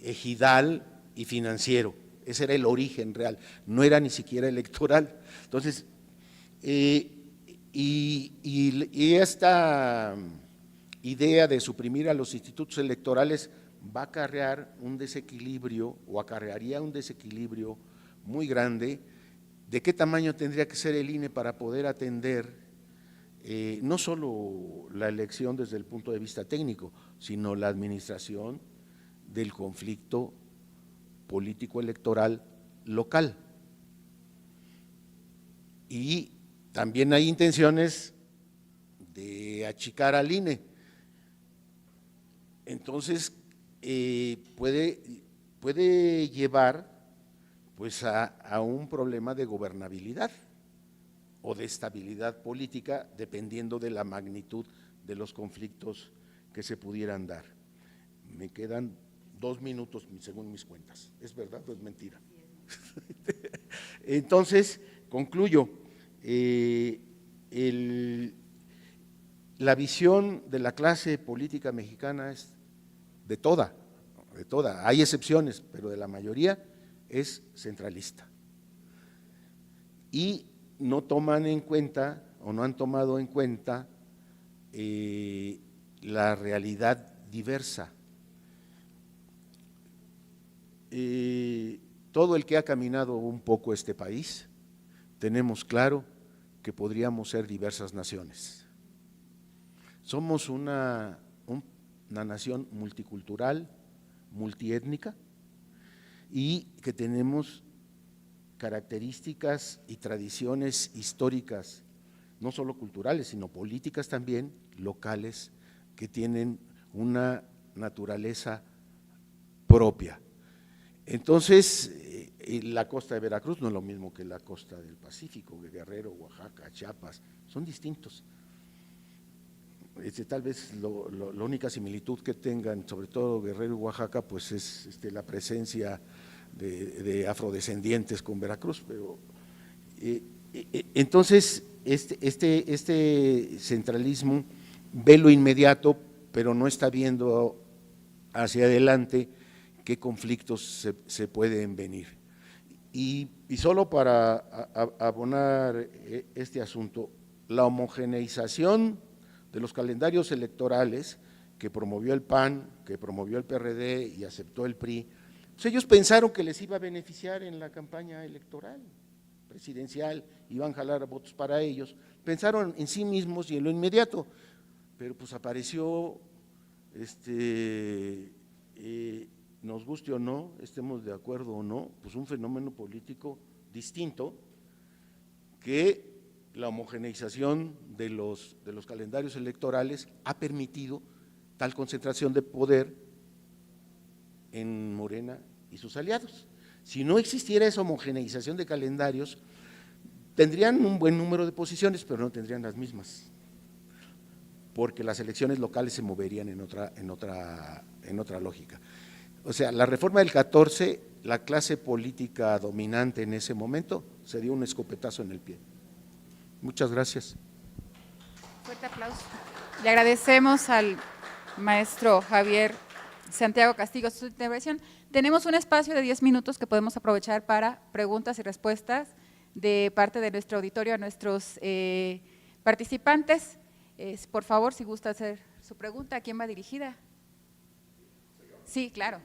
[SPEAKER 5] ejidal y financiero. Ese era el origen real, no era ni siquiera electoral. Entonces, y esta idea de suprimir a los institutos electorales va a acarrear un desequilibrio o acarrearía un desequilibrio muy grande. ¿De qué tamaño tendría que ser el INE para poder atender no solo la elección desde el punto de vista técnico, sino la administración del conflicto político electoral local? Y también hay intenciones de achicar al INE. Entonces, puede llevar pues a un problema de gobernabilidad o de estabilidad política, dependiendo de la magnitud de los conflictos que se pudieran dar. Me quedan 2 minutos según mis cuentas. ¿Es verdad o es mentira? Entonces, concluyo. La visión de la clase política mexicana es de toda, hay excepciones, pero de la mayoría es centralista. Y no toman en cuenta o no han tomado en cuenta la realidad diversa. Todo el que ha caminado un poco este país, tenemos claro que podríamos ser diversas naciones. Somos una nación multicultural, multiétnica, y que tenemos características y tradiciones históricas, no solo culturales, sino políticas también, locales, que tienen una naturaleza propia. Entonces, la costa de Veracruz no es lo mismo que la costa del Pacífico, de Guerrero, Oaxaca, Chiapas, son distintos. Tal vez la única similitud que tengan, sobre todo Guerrero y Oaxaca, pues es la presencia de afrodescendientes con Veracruz, pero entonces este centralismo ve lo inmediato, pero no está viendo hacia adelante qué conflictos se pueden venir. Y solo para abonar este asunto, la homogeneización de los calendarios electorales que promovió el PAN, que promovió el PRD y aceptó el PRI, pues ellos pensaron que les iba a beneficiar en la campaña electoral presidencial, iban a jalar votos para ellos, pensaron en sí mismos y en lo inmediato, pero pues apareció, nos guste o no, estemos de acuerdo o no, pues un fenómeno político distinto, que la homogeneización de los calendarios electorales ha permitido tal concentración de poder en Morena y sus aliados. Si no existiera esa homogeneización de calendarios, tendrían un buen número de posiciones, pero no tendrían las mismas, porque las elecciones locales se moverían en otra lógica. O sea, la reforma del 14, la clase política dominante en ese momento se dio un escopetazo en el pie. Muchas gracias.
[SPEAKER 1] Fuerte aplauso. Le agradecemos al maestro Javier Santiago Castillo su intervención. Tenemos un espacio de 10 minutos que podemos aprovechar para preguntas y respuestas de parte de nuestro auditorio a nuestros participantes. Por favor, si gusta hacer su pregunta, ¿a quién va dirigida? Sí, claro.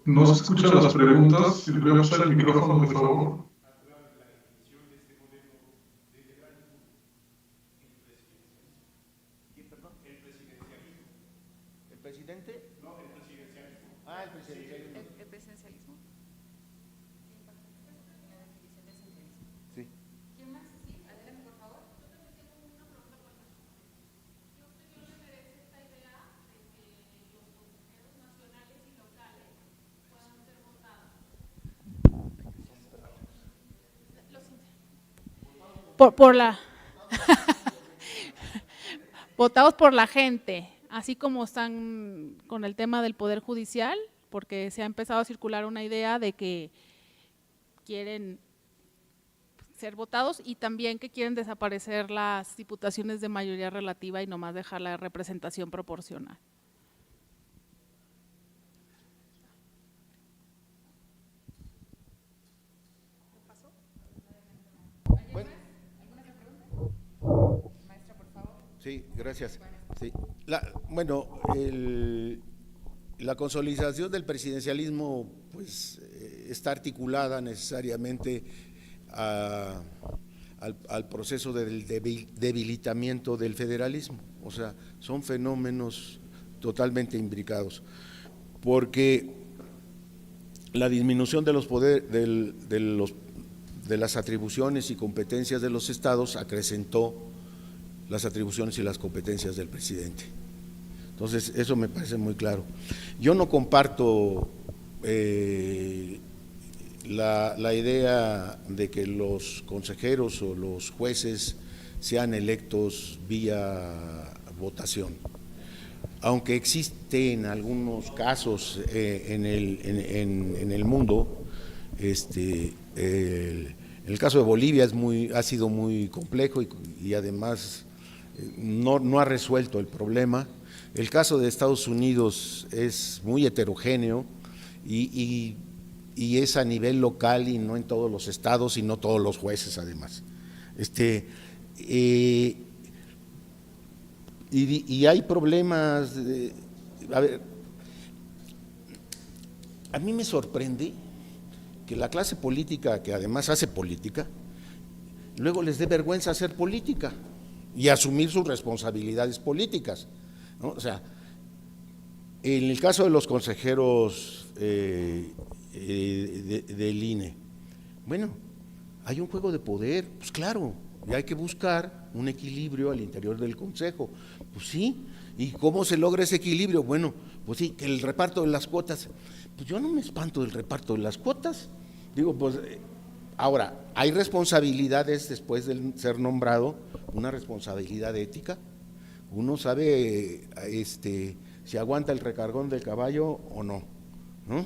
[SPEAKER 4] No se escuchan las preguntas, si le voy a usar el micrófono, por favor.
[SPEAKER 5] ¿El presidente? No, el presidencialismo. Ah, el presidencialismo.
[SPEAKER 1] ¿El presidencialismo?
[SPEAKER 5] Sí.
[SPEAKER 1] ¿Quién más? Sí, adelante, por favor.
[SPEAKER 6] Por la votados por la gente, así como están con el tema del Poder Judicial, porque se ha empezado a circular una idea de que quieren ser votados y también que quieren desaparecer las diputaciones de mayoría relativa y nomás dejar la representación proporcional.
[SPEAKER 5] Sí, gracias. Sí. La consolidación del presidencialismo pues, está articulada necesariamente al proceso del debilitamiento del federalismo, o sea, son fenómenos totalmente imbricados, porque la disminución de los poderes, de las atribuciones y competencias de los estados acrecentó las atribuciones y las competencias del presidente. Entonces, eso me parece muy claro. Yo no comparto la idea de que los consejeros o los jueces sean electos vía votación, aunque existe en algunos casos en el mundo, el caso de Bolivia ha sido muy complejo y además no ha resuelto el problema. El caso de Estados Unidos es muy heterogéneo y es a nivel local y no en todos los estados y no todos los jueces además. Y hay problemas. A ver, a mí me sorprende que la clase política, que además hace política, luego les dé vergüenza hacer política y asumir sus responsabilidades políticas, ¿no? O sea, en el caso de los consejeros del INE, bueno, hay un juego de poder, pues claro, y hay que buscar un equilibrio al interior del consejo, pues sí. ¿Y cómo se logra ese equilibrio? Bueno, pues sí, que el reparto de las cuotas, pues yo no me espanto del reparto de las cuotas, Digo, pues, ahora, hay responsabilidades después de ser nombrado, una responsabilidad ética. Uno sabe si aguanta el recargón del caballo o no, ¿no?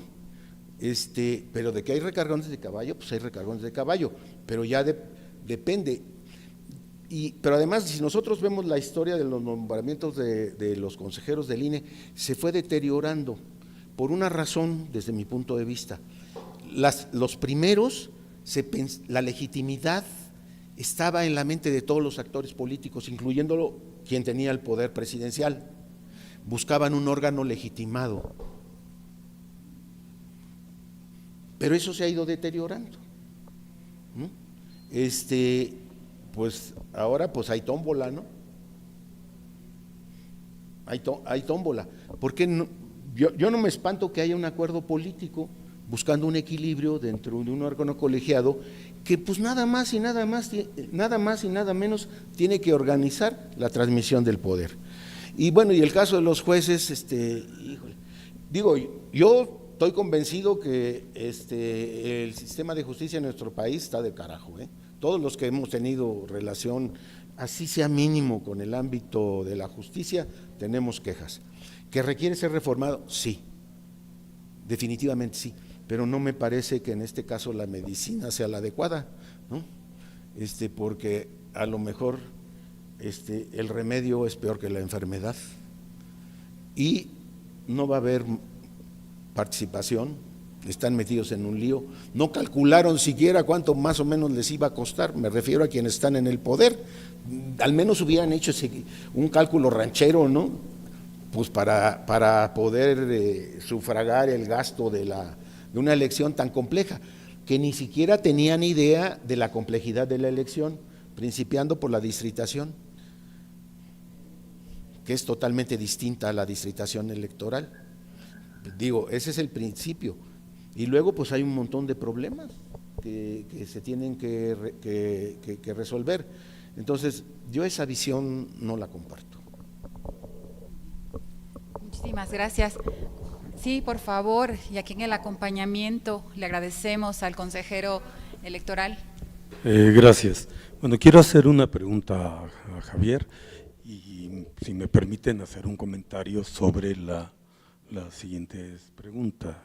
[SPEAKER 5] Pero de que hay recargones de caballo, pues hay recargones de caballo, pero ya depende. Pero además, si nosotros vemos la historia de los nombramientos de los consejeros del INE, se fue deteriorando por una razón, desde mi punto de vista. Los primeros, la legitimidad estaba en la mente de todos los actores políticos, incluyéndolo quien tenía el poder presidencial. Buscaban un órgano legitimado. Pero eso se ha ido deteriorando, ¿no? Pues ahora pues hay tómbola, ¿no? Hay tómbola. Porque no, yo no me espanto que haya un acuerdo político buscando un equilibrio dentro de un órgano colegiado que pues nada más y nada menos tiene que organizar la transmisión del poder. Y bueno, y el caso de los jueces, híjole, digo, yo estoy convencido que el sistema de justicia en nuestro país está de carajo, ¿eh? Todos los que hemos tenido relación, así sea mínimo, con el ámbito de la justicia, tenemos quejas. ¿Que requiere ser reformado? Sí, definitivamente sí, pero no me parece que en este caso la medicina sea la adecuada, ¿no? Porque a lo mejor el remedio es peor que la enfermedad y no va a haber participación, están metidos en un lío, no calcularon siquiera cuánto más o menos les iba a costar, me refiero a quienes están en el poder, al menos hubieran hecho un cálculo ranchero, ¿no? Pues para poder sufragar el gasto de una elección tan compleja, que ni siquiera tenían idea de la complejidad de la elección, principiando por la distritación, que es totalmente distinta a la distritación electoral. Digo, ese es el principio. Y luego pues hay un montón de problemas que se tienen que resolver. Entonces, yo esa visión no la comparto.
[SPEAKER 1] Muchísimas gracias. Sí, por favor, y aquí en el acompañamiento le agradecemos al consejero electoral.
[SPEAKER 7] Gracias. Bueno, quiero hacer una pregunta a Javier y si me permiten hacer un comentario sobre la siguiente pregunta.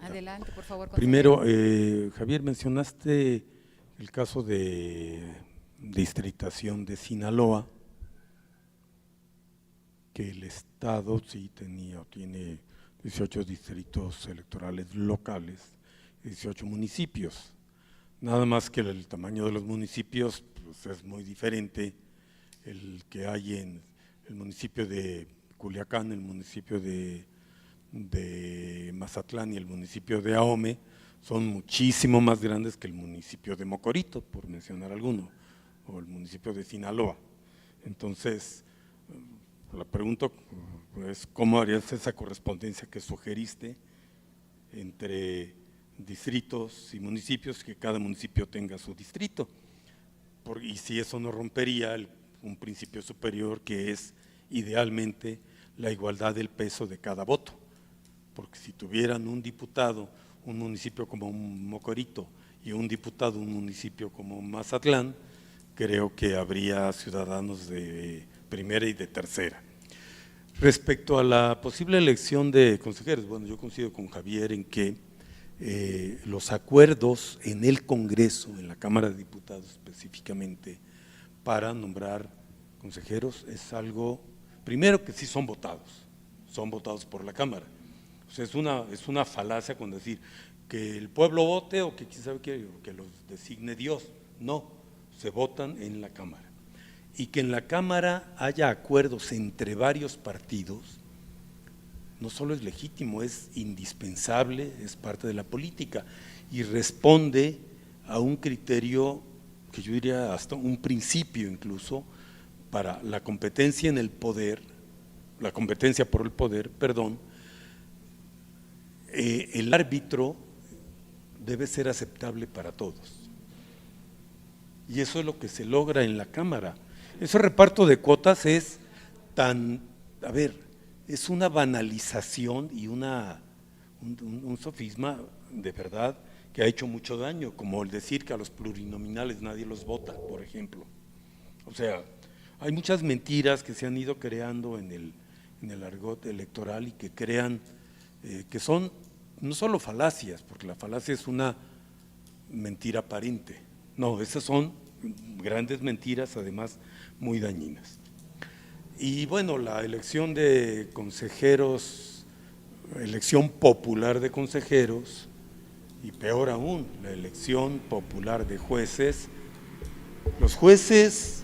[SPEAKER 1] Adelante, por favor.
[SPEAKER 7] Primero, Javier, mencionaste el caso de distritación de Sinaloa, que el Estado sí tiene 18 distritos electorales locales, 18 municipios. Nada más que el tamaño de los municipios pues, es muy diferente el que hay en el municipio de Culiacán, el municipio de Mazatlán y el municipio de Ahome son muchísimo más grandes que el municipio de Mocorito, por mencionar alguno, o el municipio de Sinaloa. Entonces, la pregunta es ¿cómo harías esa correspondencia que sugeriste entre distritos y municipios, que cada municipio tenga su distrito? Y si eso no rompería un principio superior que es idealmente la igualdad del peso de cada voto, porque si tuvieran un diputado, un municipio como Mocorito y un diputado, un municipio como Mazatlán, creo que habría ciudadanos de primera y de tercera. Respecto a la posible elección de consejeros, bueno, yo coincido con Javier en que los acuerdos en el Congreso, en la Cámara de Diputados específicamente, para nombrar consejeros es algo, primero que sí son votados por la Cámara. O sea, es una falacia con decir que el pueblo vote o que quién sabe qué, que los designe Dios. No, se votan en la Cámara. Y que en la Cámara haya acuerdos entre varios partidos, no solo es legítimo, es indispensable, es parte de la política y responde a un criterio que yo diría hasta un principio incluso para la competencia en el poder, la competencia por el poder, perdón, el árbitro debe ser aceptable para todos. Y eso es lo que se logra en la Cámara. Ese reparto de cuotas es es una banalización y un sofisma de verdad que ha hecho mucho daño, como el decir que a los plurinominales nadie los vota, por ejemplo. O sea, hay muchas mentiras que se han ido creando en el argot electoral y que crean, que son no solo falacias, porque la falacia es una mentira aparente, no, esas son grandes mentiras, además muy dañinas. Y bueno, la elección de consejeros, elección popular de consejeros, y peor aún, la elección popular de jueces. Los jueces,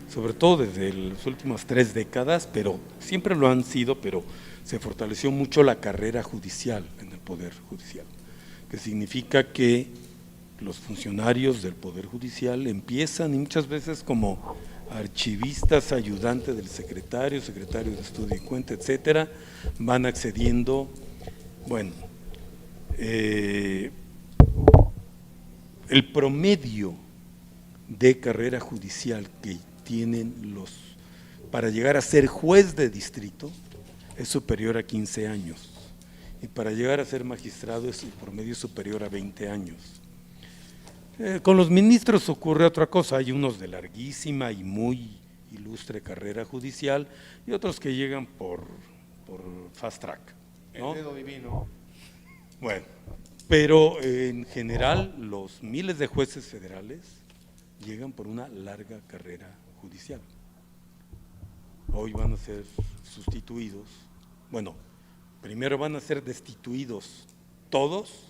[SPEAKER 7] sobre todo desde las últimas 3 décadas, pero siempre lo han sido, pero se fortaleció mucho la carrera judicial en el Poder Judicial, que significa que los funcionarios del Poder Judicial empiezan, y muchas veces como archivistas, ayudantes del secretario de estudio y cuenta, etcétera, van accediendo, bueno, el promedio de carrera judicial que tienen para llegar a ser juez de distrito es superior a 15 años, y para llegar a ser magistrado es el promedio superior a 20 años. Con los ministros ocurre otra cosa, hay unos de larguísima y muy ilustre carrera judicial y otros que llegan por fast track, ¿no?
[SPEAKER 5] El dedo divino.
[SPEAKER 7] Bueno, pero en general los miles de jueces federales llegan por una larga carrera judicial. Hoy van a ser sustituidos, bueno, primero van a ser destituidos todos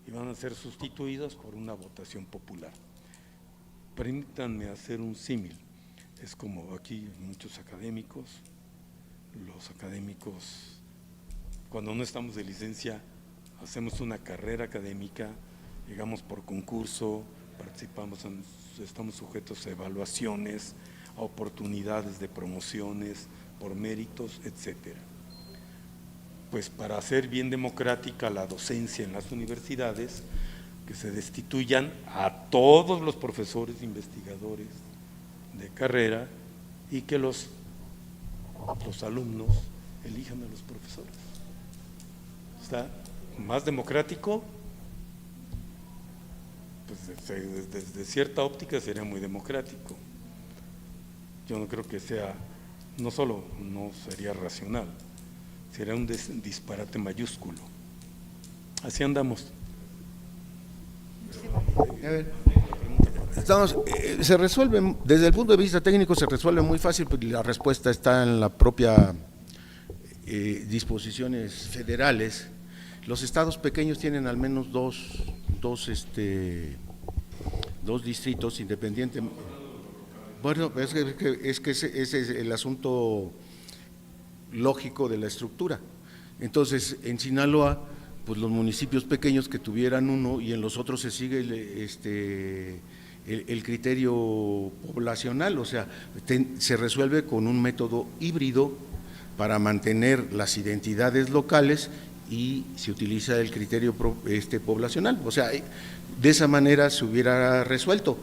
[SPEAKER 7] y van a ser sustituidos por una votación popular. Permítanme hacer un símil, es como aquí muchos académicos, los académicos cuando no estamos de licencia hacemos una carrera académica, llegamos por concurso, participamos, estamos sujetos a evaluaciones, a oportunidades de promociones, por méritos, etcétera. Pues para hacer bien democrática la docencia en las universidades, que se destituyan a todos los profesores investigadores de carrera y que los alumnos elijan a los profesores. ¿Está más democrático? Pues desde cierta óptica sería muy democrático. Yo no creo que sea, no solo no sería racional, sería un disparate mayúsculo. Así andamos.
[SPEAKER 5] A ver, se resuelve, desde el punto de vista técnico se resuelve muy fácil, porque la respuesta está en la propia disposiciones federales. Los estados pequeños tienen al menos dos distritos independientes. Bueno, es que ese es el asunto lógico de la estructura. Entonces, en Sinaloa, pues los municipios pequeños que tuvieran uno, y en los otros se sigue el criterio poblacional, o sea, se resuelve con un método híbrido para mantener las identidades locales y se utiliza el criterio poblacional, o sea, de esa manera se hubiera resuelto.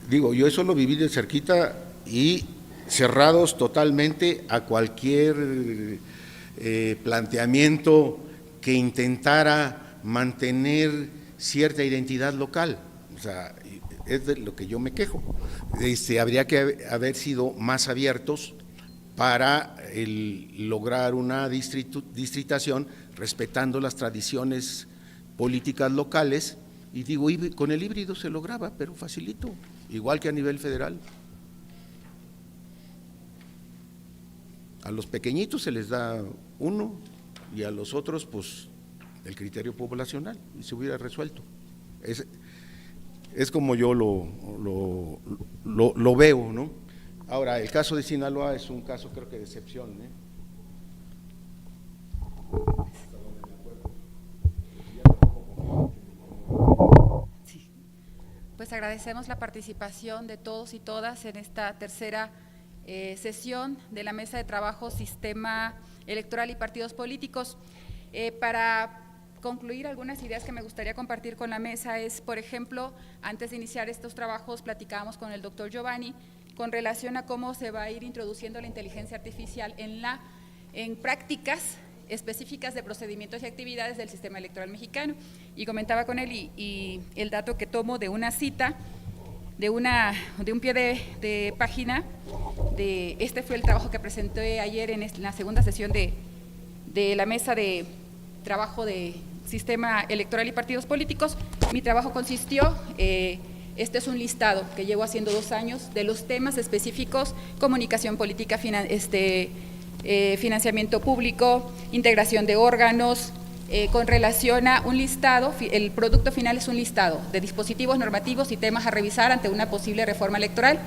[SPEAKER 5] Digo, yo eso lo viví de cerquita y cerrados totalmente a cualquier planteamiento que intentara mantener cierta identidad local. O sea, es de lo que yo me quejo. Habría que haber sido más abiertos para lograr una distritación respetando las tradiciones políticas locales, y digo, con el híbrido se lograba, pero facilito, igual que a nivel federal. A los pequeñitos se les da uno y a los otros pues el criterio poblacional, y se hubiera resuelto. Es como yo lo veo, ¿no? Ahora, el caso de Sinaloa es un caso, creo que de excepción, ¿eh?
[SPEAKER 1] Sí. Pues agradecemos la participación de todos y todas en esta tercera sesión de la Mesa de Trabajo Sistema Electoral y Partidos Políticos. Para concluir, algunas ideas que me gustaría compartir con la mesa es, por ejemplo, antes de iniciar estos trabajos platicábamos con el doctor Giovanni con relación a cómo se va a ir introduciendo la inteligencia artificial en prácticas específicas de procedimientos y actividades del sistema electoral mexicano. Y comentaba con él y el dato que tomo de una cita, de un pie de página, este fue el trabajo que presenté ayer en la segunda sesión de la mesa de trabajo de sistema electoral y partidos políticos. Mi trabajo consistió, este es un listado que llevo haciendo 2 años de los temas específicos: comunicación política, financiamiento público, integración de órganos, con relación a un listado. El producto final es un listado de dispositivos normativos y temas a revisar ante una posible reforma electoral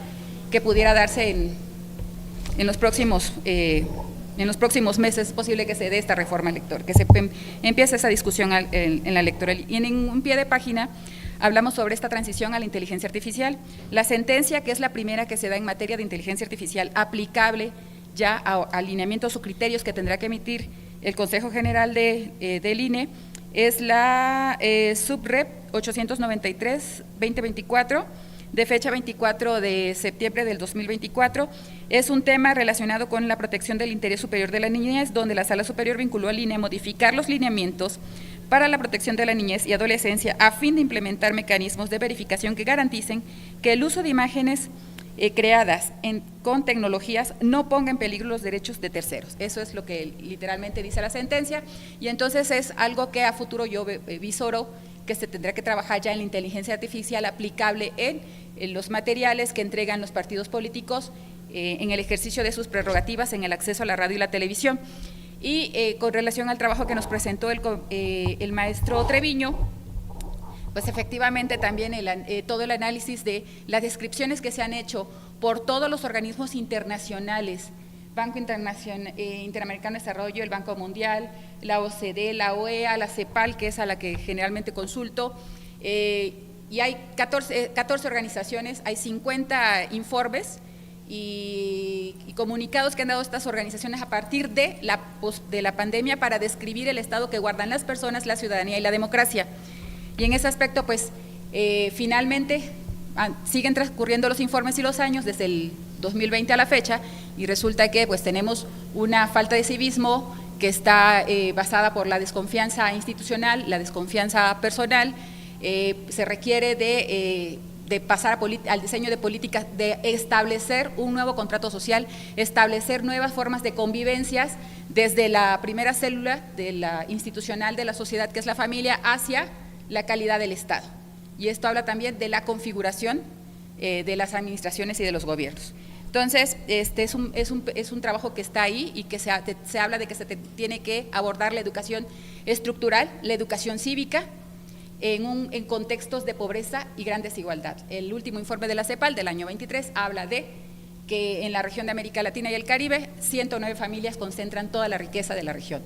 [SPEAKER 1] que pudiera darse en los próximos meses. Es posible que se dé esta reforma electoral, que se empiece esa discusión en la electoral. Y en un pie de página hablamos sobre esta transición a la inteligencia artificial. La sentencia, que es la primera que se da en materia de inteligencia artificial aplicable ya a alineamientos o criterios que tendrá que emitir el Consejo General del INE, es la Subrep 893-2024, de fecha 24 de septiembre del 2024. Es un tema relacionado con la protección del interés superior de la niñez, donde la Sala Superior vinculó al INE a modificar los lineamientos para la protección de la niñez y adolescencia a fin de implementar mecanismos de verificación que garanticen que el uso de imágenes creadas con tecnologías no ponga en peligro los derechos de terceros. Eso es lo que literalmente dice la sentencia, y entonces es algo que a futuro yo visoro que se tendrá que trabajar ya en la inteligencia artificial aplicable en los materiales que entregan los partidos políticos en el ejercicio de sus prerrogativas en el acceso a la radio y la televisión. Y con relación al trabajo que nos presentó el maestro Treviño, pues efectivamente también todo el análisis de las descripciones que se han hecho por todos los organismos internacionales, Banco Interamericano de Desarrollo, el Banco Mundial, la OCDE, la OEA, la CEPAL, que es a la que generalmente consulto, y hay 14 organizaciones, hay 50 informes y comunicados que han dado estas organizaciones a partir de la pandemia para describir el estado que guardan las personas, la ciudadanía y la democracia. Y en ese aspecto, pues, finalmente siguen transcurriendo los informes y los años desde el 2020 a la fecha, y resulta que pues tenemos una falta de civismo que está basada por la desconfianza institucional, la desconfianza personal. Se requiere de pasar al diseño de políticas, de establecer un nuevo contrato social, establecer nuevas formas de convivencias desde la primera célula de la institucional de la sociedad, que es la familia, hacia la calidad del Estado. Y esto habla también de la configuración de las administraciones y de los gobiernos. Entonces, este es un trabajo que está ahí y que se habla de que se tiene que abordar la educación estructural, la educación cívica, en contextos de pobreza y gran desigualdad. El último informe de la CEPAL del año 23 habla de que en la región de América Latina y el Caribe, 109 familias concentran toda la riqueza de la región,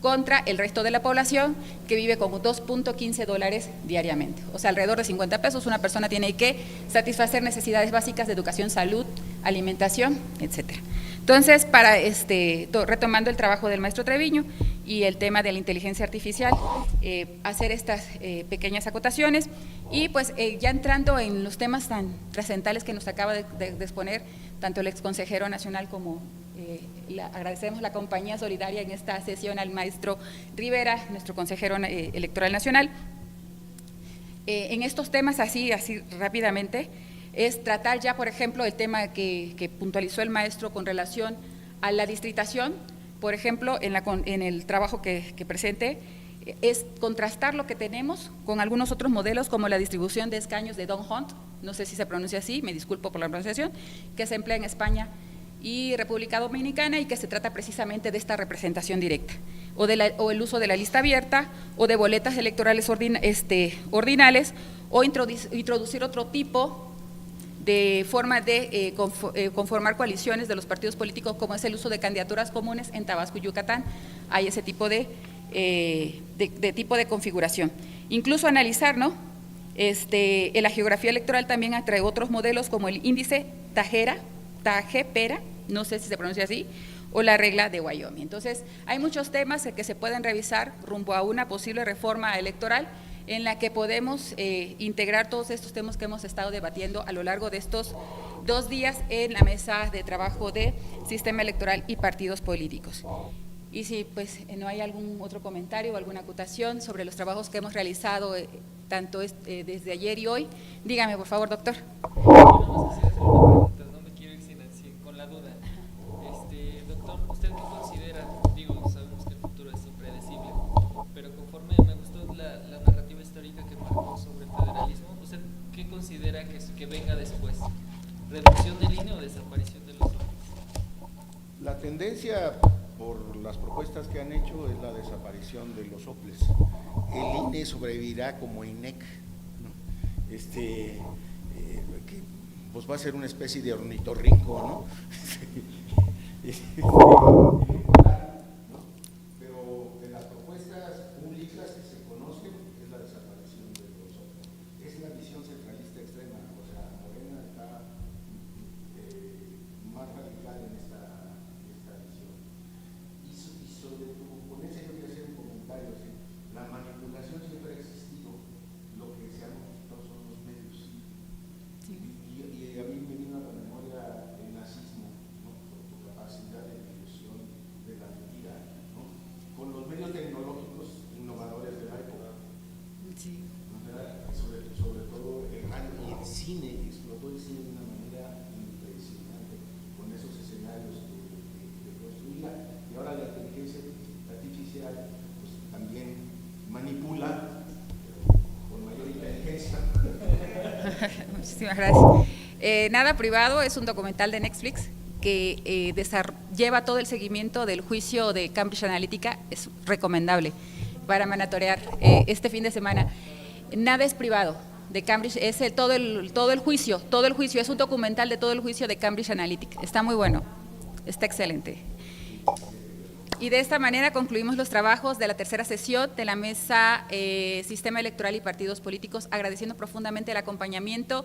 [SPEAKER 1] contra el resto de la población que vive con $2.15 diariamente. O sea, alrededor de 50 pesos una persona tiene que satisfacer necesidades básicas de educación, salud, alimentación, etcétera. Entonces, retomando el trabajo del maestro Treviño y el tema de la inteligencia artificial, hacer estas pequeñas acotaciones y pues ya entrando en los temas tan trascendentales que nos acaba de exponer tanto el exconsejero nacional como agradecemos la compañía solidaria en esta sesión al maestro Rivera, nuestro consejero electoral nacional. En estos temas, así rápidamente, es tratar ya, por ejemplo, el tema que puntualizó el maestro con relación a la distritación. Por ejemplo, en el trabajo que presenté, es contrastar lo que tenemos con algunos otros modelos, como la distribución de escaños de Don Hunt, no sé si se pronuncia así, me disculpo por la pronunciación, que se emplea en España y República Dominicana, y que se trata precisamente de esta representación directa, o el uso de la lista abierta, o de boletas electorales ordinales, o introducir otro tipo de forma de conformar coaliciones de los partidos políticos, como es el uso de candidaturas comunes en Tabasco y Yucatán. Hay ese tipo de tipo de configuración. Incluso analizar, ¿no? En la geografía electoral también atrae otros modelos como el índice Tajepera, no sé si se pronuncia así, o la regla de Wyoming. Entonces, hay muchos temas que se pueden revisar rumbo a una posible reforma electoral en la que podemos integrar todos estos temas que hemos estado debatiendo a lo largo de estos 2 días en la mesa de trabajo de sistema electoral y partidos políticos. Y si pues no hay algún otro comentario o alguna acotación sobre los trabajos que hemos realizado tanto desde ayer y hoy, dígame por favor, doctor.
[SPEAKER 3] Vamos a hacer una pregunta, no me quiero ir con la duda. Doctor, ¿usted qué considera? Digo, sabemos que el futuro es impredecible, pero conforme me gustó la narrativa histórica que marcó sobre el federalismo, ¿usted qué considera que venga después? ¿Reducción del INE o desaparición de los OPLES?
[SPEAKER 5] La tendencia por las propuestas que han hecho es la desaparición de los OPLES. El INE sobrevivirá como INEC, ¿no? Que pues va a ser una especie de ornitorrinco, ¿no? Pero de las propuestas públicas que se conocen es la desaparición de los OPLES. Es la visión centralista extrema, o sea, Morena está más radical en esta visión. Y sobre tu ponencia yo quería hacer un comentario, ¿sí? La manipulación siempre ha existido, lo que se han quitado son los medios. Sí. Y a mí me vino a la memoria el nazismo, ¿no? Por tu capacidad de difusión de la mentira, ¿no? Con los medios tecnológicos innovadores de la época. Sí. Sobre todo el radio y el cine, explotó el cine de una manera impresionante con esos escenarios que construía. Y ahora la inteligencia artificial pues, también manipula con mayor inteligencia.
[SPEAKER 1] Muchísimas gracias. Nada Privado es un documental de Netflix que lleva todo el seguimiento del juicio de Cambridge Analytica, es recomendable para monitorear este fin de semana. Nada es privado de Cambridge, es todo el juicio, es un documental de todo el juicio de Cambridge Analytica, está muy bueno, está excelente. Y de esta manera concluimos los trabajos de la tercera sesión de la Mesa Sistema Electoral y Partidos Políticos, agradeciendo profundamente el acompañamiento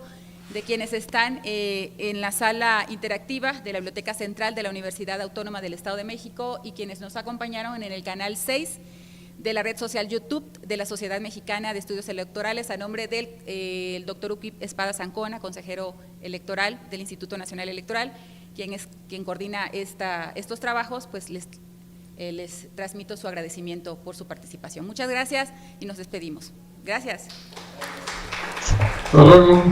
[SPEAKER 1] de quienes están en la sala interactiva de la Biblioteca Central de la Universidad Autónoma del Estado de México y quienes nos acompañaron en el canal 6 de la red social YouTube de la Sociedad Mexicana de Estudios Electorales, a nombre del doctor Uquip Espadas Ancona, consejero electoral del Instituto Nacional Electoral, quien coordina estos trabajos, pues les transmito su agradecimiento por su participación. Muchas gracias y nos despedimos. Gracias.
[SPEAKER 4] Hasta luego.